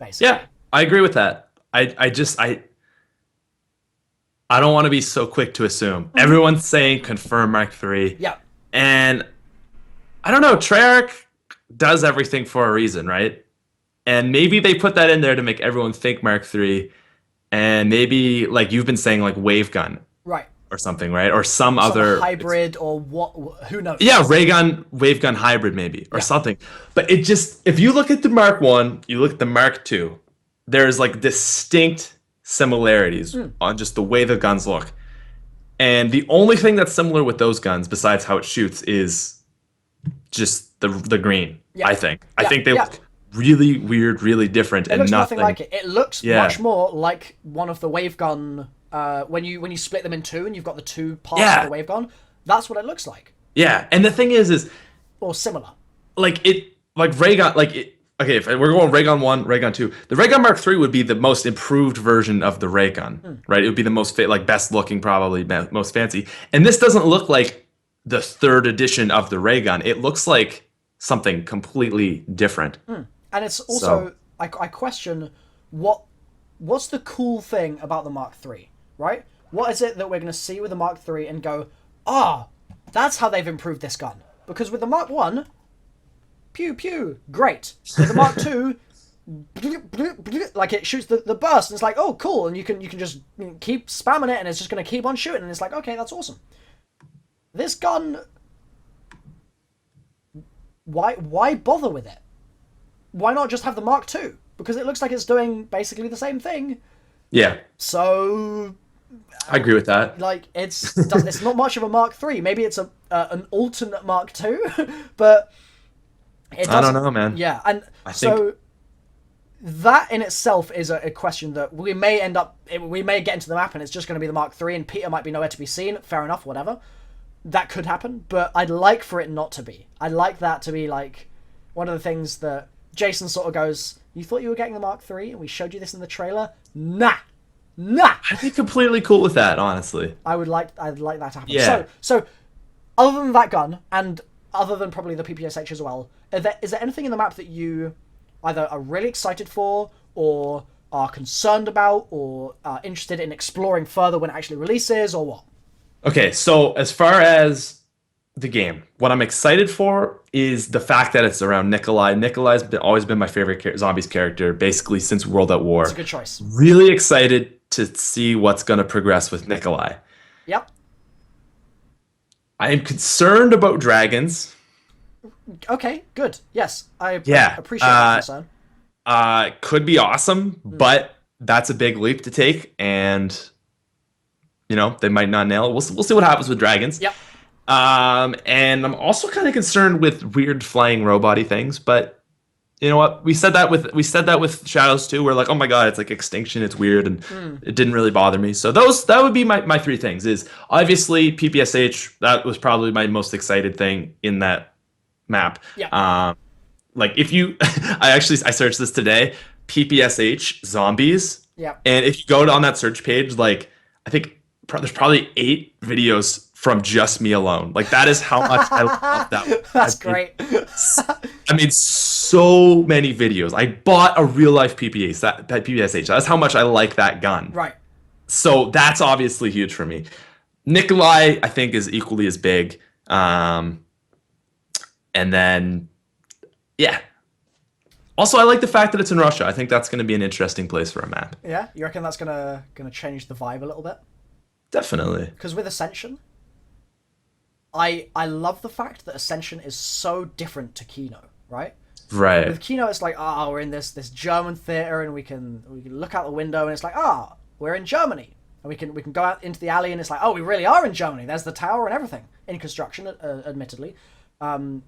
basically. Yeah, I agree with that. I don't want to be so quick to assume. Everyone's saying confirm Mark III. Yeah. And I don't know, Treyarch does everything for a reason, right? And maybe they put that in there to make everyone think Mark III, and maybe, like you've been saying, like wave gun. Right. Or something, right? Or some other hybrid, or what? Who knows? Yeah, ray gun, wave gun hybrid maybe, or something. But it just, if you look at the Mark 1, you look at the Mark 2, there's like distinct similarities on just the way the guns look. And the only thing that's similar with those guns, besides how it shoots, is just the green, I think. I think they look really weird, really different, it and looks nothing like it. It looks much more like one of the wave gun. When you split them in two and you've got the two parts of the wave gun, that's what it looks like. Yeah, and the thing is or similar. Like ray gun, okay, if we're going ray gun 1, ray gun 2, the ray gun Mark III would be the most improved version of the ray gun, right? It would be the most best looking, probably most fancy. And this doesn't look like the third edition of the ray gun. It looks like something completely different. And it's also, I question what's the cool thing about the Mark III, right? What is it that we're going to see with the Mark III and go, that's how they've improved this gun? Because with the Mark 1, pew pew, great. With the Mark 2, like it shoots the burst, and it's like, oh cool, and you can just keep spamming it, and it's just going to keep on shooting, and it's like, okay, that's awesome. This gun, why bother with it? Why not just have the Mark II? Because it looks like it's doing basically the same thing. Yeah. So I agree with that. Like, it's not much of a Mark III. Maybe it's an alternate Mark II, but it doesn't. I don't know, man. Yeah, and so that in itself is a question that we may get into the map and it's just going to be the Mark III and Peter might be nowhere to be seen. Fair enough, whatever. That could happen, but I'd like for it not to be. I'd like that to be like one of the things that Jason sort of goes, you thought you were getting the Mark III and we showed you this in the trailer? Nah. I'd be completely cool with that, honestly. I'd like that to happen. Yeah. So other than that gun, and other than probably the PPSH as well, is there anything in the map that you either are really excited for, or are concerned about, or are interested in exploring further when it actually releases, or what? Okay, so as far as the game, what I'm excited for is the fact that it's around Nikolai. Nikolai's always been my favorite zombies character, basically since World at War. It's a good choice. Really excited to see what's going to progress with Nikolai. Yep. I am concerned about dragons. Okay, good. Yes, I appreciate that concern. Could be awesome, but that's a big leap to take, and they might not nail it. We'll see what happens with dragons. Yep. And I'm also kind of concerned with weird flying robot-y things, but you know what? We said that with Shadows too. We're like, oh my god, it's like Extinction, it's weird, and it didn't really bother me. So that would be my three things. Is obviously PPSH. That was probably my most excited thing in that map. Yeah. like if you, I searched this today, PPSH zombies, Yeah. and if you go on that search page, like I think there's probably 8 videos from just me alone. Like that is how much I love that. That's great. I mean, so many videos. I bought a real life PPS that PPSH. That's how much I like that gun. Right. So that's obviously huge for me. Nikolai, I think, is equally as big. And then, yeah. Also, I like the fact that it's in Russia. I think that's going to be an interesting place for a map. Yeah, you reckon that's gonna change the vibe a little bit? Definitely. Because with Ascension, I love the fact that Ascension is so different to Kino, right? Right. With Kino, it's like, we're in this German theater, and we can look out the window, and it's like, we're in Germany, and we can go out into the alley, and it's like, we really are in Germany. There's the tower and everything in construction, admittedly,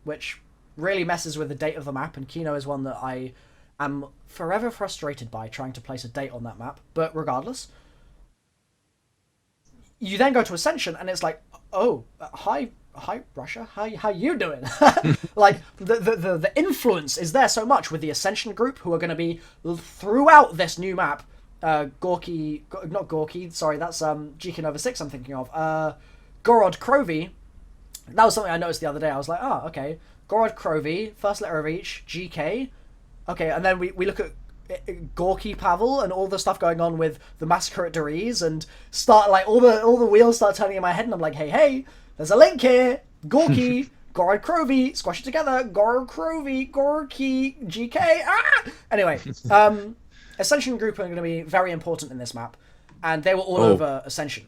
which really messes with the date of the map. And Kino is one that I am forever frustrated by trying to place a date on that map. But regardless, you then go to Ascension, and it's like, hi Russia, how you doing? Like the influence is there so much with the Ascension group, who are going to be throughout this new map. Not Gorky, sorry, that's GK Nova 6 I'm thinking of. Gorod Krovi. That was something I noticed the other day. I was like, okay, Gorod Krovi, first letter of each, GK. Okay, and then we look at Gorky Pavel and all the stuff going on with the massacre at Deriz, and start like all the wheels start turning in my head, and I'm like, hey, there's a link here. Gorky, Gorod Krovi, squash it together. Gorod Krovi, Gorky, GK. Anyway, Ascension group are going to be very important in this map, and they were all over Ascension.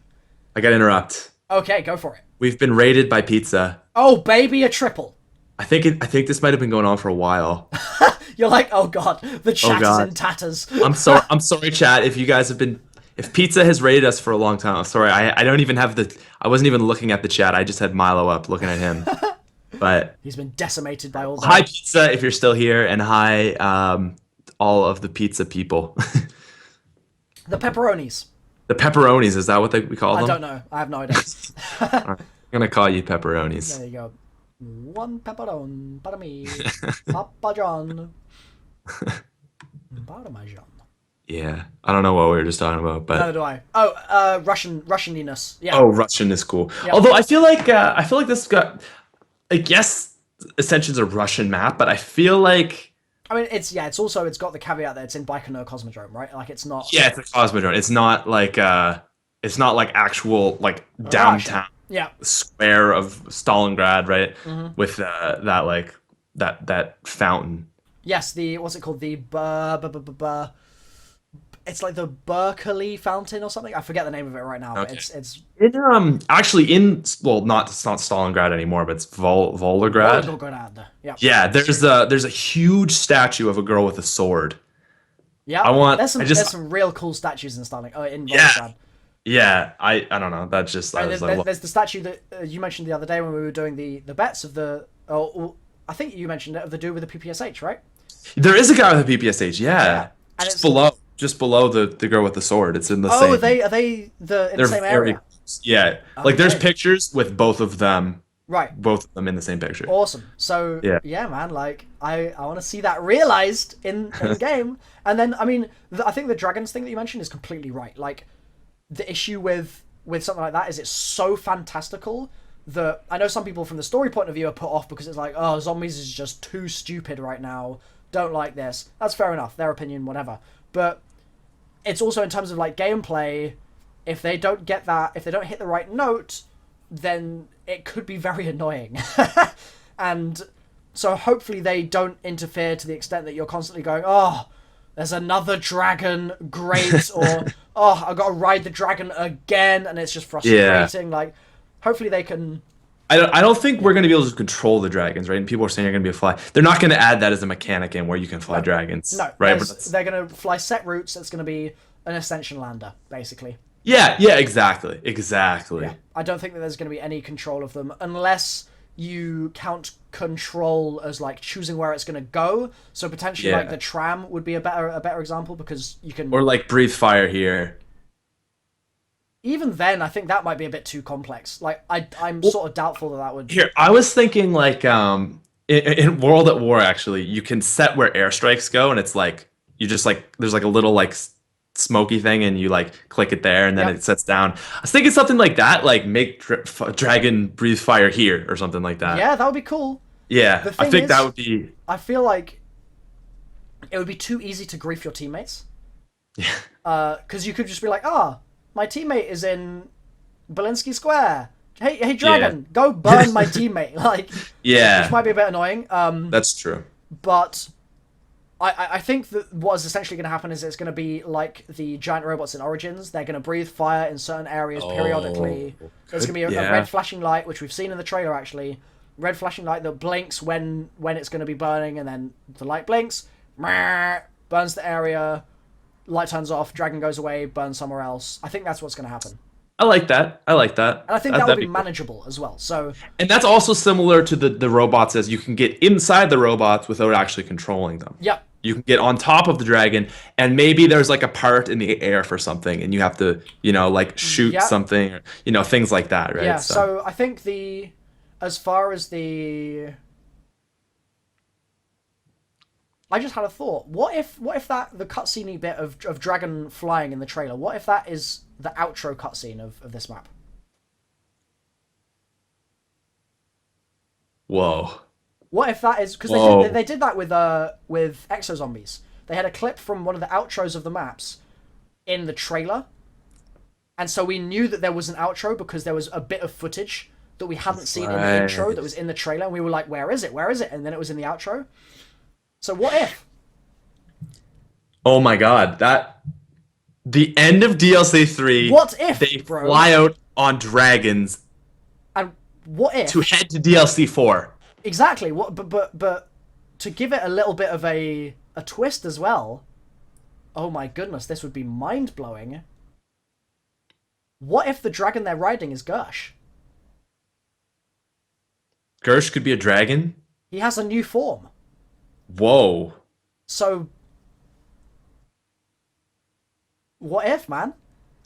I gotta interrupt. Okay, go for it. We've been raided by pizza. Oh, baby, a triple. I think this might have been going on for a while. You're like, oh god, the chat is in tatters. I'm sorry, chat. If you guys have been, if pizza has raided us for a long time, I'm sorry. I don't even have I wasn't even looking at the chat. I just had Milo up looking at him. But he's been decimated by all. Hi, pizza, if you're still here, and hi, all of the pizza people. The pepperonis. The pepperonis, is that what we call them? I don't know. I have no idea. Right. I'm gonna call you pepperonis. There you go. One pepperoni, para me, Papa John. Parmesan. Yeah, I don't know what we were just talking about, but neither do I. Russianiness. Yeah. Oh, Russian is cool. Yeah. Although I feel like this got, I guess, Ascension's a Russian map, but I feel like, I mean, it's got the caveat that it's in Baikonur Cosmodrome, right? Like, it's not. Yeah, it's a Cosmodrome. It's not like actual like downtown square of Stalingrad, right? Mm-hmm. With that fountain. Yes, what's it called? It's like the Berkeley Fountain or something. I forget the name of it right now. Okay. But it's actually it's not Stalingrad anymore, but it's Volgograd. Volgograd. Yeah. Yeah, there's a huge statue of a girl with a sword. Yeah. There's some real cool statues in Volgograd. Yeah, I don't know. That's just there's the statue that you mentioned the other day when we were doing the bets of the. I think you mentioned it, of the dude with the PPSH, right? There is a guy with a PPSH. Yeah. Just below the girl with the sword. It's in the same. Oh, are they in the same area? Yeah. Okay. Like there's pictures with both of them. Right. Both of them in the same picture. Awesome. So yeah man, like I want to see that realized in game. And then I mean, I think the dragons thing that you mentioned is completely right. Like the issue with something like that is it's so fantastical that I know some people from the story point of view are put off because it's like, oh, zombies is just too stupid right now. Don't like this. That's fair enough. Their opinion, whatever. But it's also in terms of like gameplay, if they don't get that, if they don't hit the right note, then it could be very annoying. And so hopefully they don't interfere to the extent that you're constantly going, oh, there's another dragon, great, or oh, I've got to ride the dragon again, and it's just frustrating. Yeah. Like, hopefully they can. I don't think we're going to be able to control the dragons, right? And people are saying you're going to be a fly. They're not going to add that as a mechanic in where you can fly dragons. No, right? They're going to fly set routes. It's going to be an Ascension lander, basically. Yeah, exactly. Yeah. I don't think that there's going to be any control of them unless you count control as like choosing where it's going to go. So potentially like the tram would be a better example because you can. Or like breathe fire here. Even then, I think that might be a bit too complex. Like, I'm sort of doubtful that would. Here, I was thinking like in World at War, actually, you can set where airstrikes go, and it's like you just like there's like a little like smoky thing, and you like click it there, and then Yep. it sets down. I was thinking something like that, like make dragon breathe fire here or something like that. Yeah, that would be cool. Yeah, The I thing think is, that would be. I feel like it would be too easy to grief your teammates. Yeah. Because you could just be like, my teammate is in Belinsky Square. Hey, Dragon, go burn my teammate. Like, Yeah, which might be a bit annoying. that's true. But I think that what is essentially going to happen is it's going to be like the giant robots in Origins. They're going to breathe fire in certain areas periodically. There's going to be a red flashing light, which we've seen in the trailer actually. Red flashing light that blinks when it's going to be burning, and then the light blinks, burns the area, light turns off, dragon goes away, burns somewhere else. I think that's what's going to happen. I like that. I like that. And I think that would be manageable as well. So, and that's also similar to the robots, as you can get inside the robots without actually controlling them. yep. You can get on top of the dragon, and maybe there's like a part in the air for something, and you have to, like shoot something, or, things like that, right? Yeah. So I think as far as I just had a thought. What if the cutscene bit of dragon flying in the trailer? What if that is the outro cutscene of this map? Whoa. What if that is because they did that with Exo Zombies. They had a clip from one of the outros of the maps in the trailer, and so we knew that there was an outro because there was a bit of footage that we hadn't seen in the intro that was in the trailer, and we were like, "Where is it? Where is it?" And then it was in the outro. So what if? Oh my God, the end of DLC 3. What if they bro? fly out on dragons? And what if to head to DLC 4? Exactly. What? But to give it a little bit of a twist as well. Oh my goodness, this would be mind blowing. What if the dragon they're riding is Gersh? Gersh could be a dragon? He has a new form. Whoa. So, what if, man?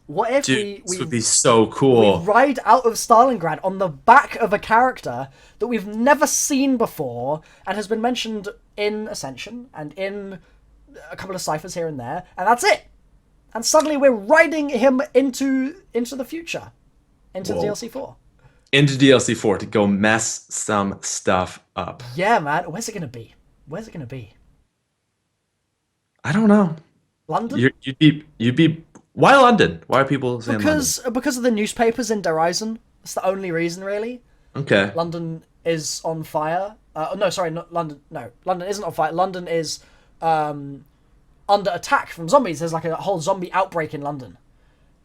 What if this would be so cool. We ride out of Stalingrad on the back of a character that we've never seen before and has been mentioned in Ascension and in a couple of ciphers here and there, and that's it. And suddenly we're riding him into the future, into DLC 4. Into DLC 4 to go mess some stuff up. Yeah, man. Where's it gonna be? Where's it gonna be? I don't know. London? You'd be. Why London? Why are people saying London? Because of the newspapers in Horizon. That's the only reason, really. Okay. London is on fire. No, sorry, not London. No, London isn't on fire. London is under attack from zombies. There's like a whole zombie outbreak in London.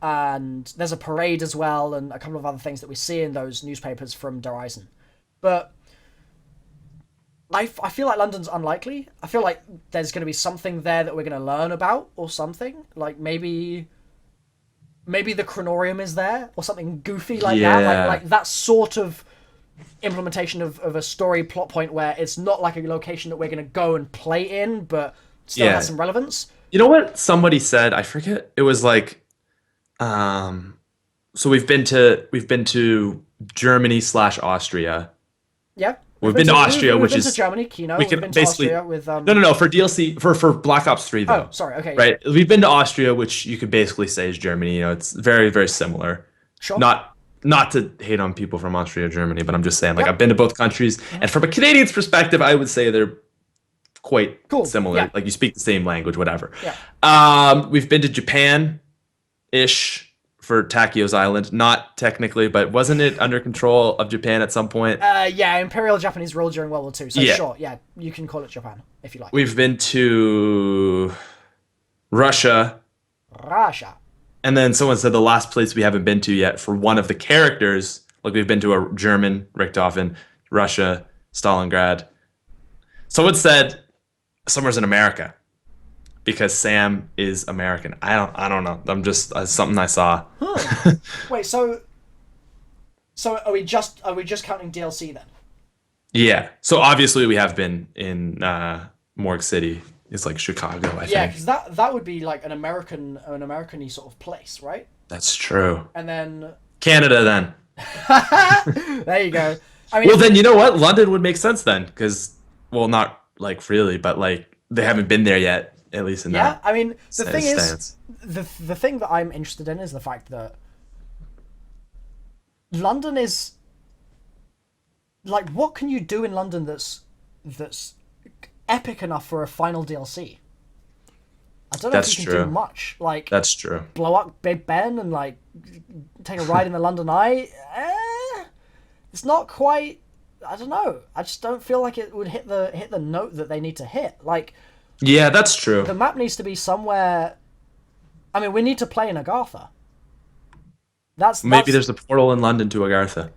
And there's a parade as well, and a couple of other things that we see in those newspapers from Horizon. But I feel like London's unlikely. I feel like there's going to be something there that we're going to learn about, or something. Like maybe the Chronorium is there, or something goofy like that. Like that sort of implementation of a story plot point where it's not like a location that we're going to go and play in, but still has some relevance. You know what somebody said? I forget. It was like, so we've been to Germany / Austria. Yeah. We've been to Austria, which is... We've been to Germany, Kino. We've been to Austria with... No, for DLC... For Black Ops 3, though. Oh, sorry, okay. Right? Yeah. We've been to Austria, which you could basically say is Germany. It's very, very similar. Sure. Not to hate on people from Austria or Germany, but I'm just saying, like, I've been to both countries, and from a Canadian's perspective, I would say they're quite similar. Yeah. Like, you speak the same language, whatever. Yeah. We've been to Japan-ish for Takio's Island. Not technically, but wasn't it under control of Japan at some point? Yeah, Imperial Japanese rule during World War II. So sure, yeah, you can call it Japan, if you like. We've been to Russia. And then someone said the last place we haven't been to yet for one of the characters, like we've been to a German, Richthofen, Russia, Stalingrad. Someone said somewhere's in America because Sam is American. I don't know. I'm just something I saw. Wait, so are we just counting DLC then? Yeah. So obviously we have been in Morgue City. It's like Chicago, I think. Yeah, because that would be like an American-y sort of place, right? That's true. And then Canada, then. There you go. I mean, Well, then you know what? London would make sense then, because well, not like really, but like they haven't been there yet, at least in yeah. that I mean, the thing stance. is, the thing that I'm interested in is the fact that London is like, what can you do in London that's epic enough for a final DLC? I don't know That's if you can true. do much. Like, That's true. blow up Big Ben and like take a ride in the London Eye. It's not quite. I don't know. I just don't feel like it would hit the note that they need to hit. Like, Yeah, that's true. the map needs to be somewhere. I mean, we need to play in Agartha. Maybe there's a portal in London to Agartha.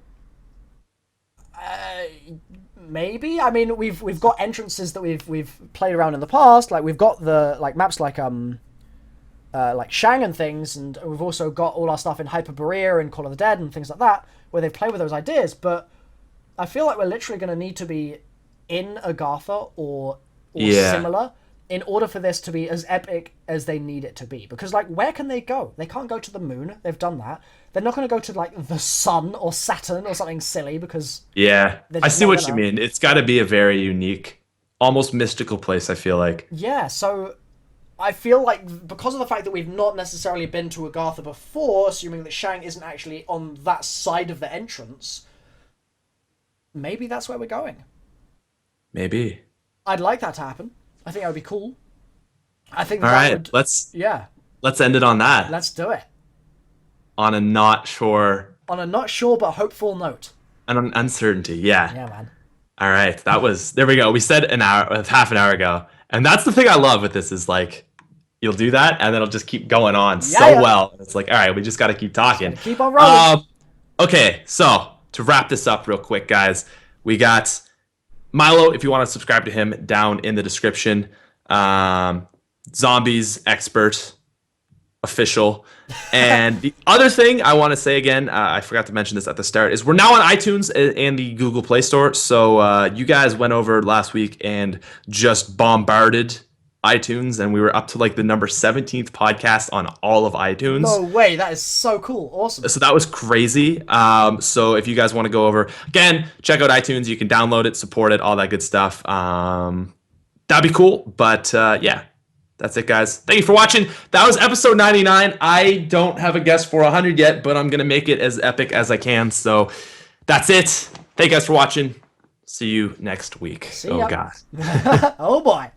Maybe. I mean, we've got entrances that we've played around in the past. Like, we've got the like maps like Shang and things, and we've also got all our stuff in Hyperborea and Call of the Dead and things like that, where they've played with those ideas. But I feel like we're literally going to need to be in Agartha or similar in order for this to be as epic as they need it to be. Because, like, where can they go? They can't go to the moon. They've done that. They're not going to go to, like, the sun or Saturn or something silly because... Yeah, they're I just see not what gonna. you mean. It's got to be a very unique, almost mystical place, I feel like. Yeah, so I feel like because of the fact that we've not necessarily been to Agartha before, assuming that Shang isn't actually on that side of the entrance, maybe that's where we're going. Maybe. I'd like that to happen. I think that would be cool. I think All that right, would... let's end it on that. Let's do it. On a not sure, On a not sure but hopeful note. and an uncertainty. Yeah. Yeah, man. All right, there we go. We said half an hour ago, and that's the thing I love with this is like, you'll do that, and then it'll just keep going on well. It's like, all right, we just got to keep talking. Keep on rolling. Okay, so to wrap this up real quick, guys, we got Milo. If you want to subscribe to him, down in the description. Zombies expert, official. And the other thing I want to say again, I forgot to mention this at the start, is we're now on iTunes and the Google Play Store. So you guys went over last week and just bombarded iTunes, and we were up to like the number 17th podcast on all of iTunes. No way, that is so cool. Awesome. So that was crazy. So if you guys want to go over, again, check out iTunes. You can download it, support it, all that good stuff. That'd be cool. But yeah, that's it, guys. Thank you for watching. That was episode 99. I don't have a guest for 100 yet, but I'm going to make it as epic as I can. So that's it. Thank you guys for watching. See you next week. See ya. God. Oh, boy.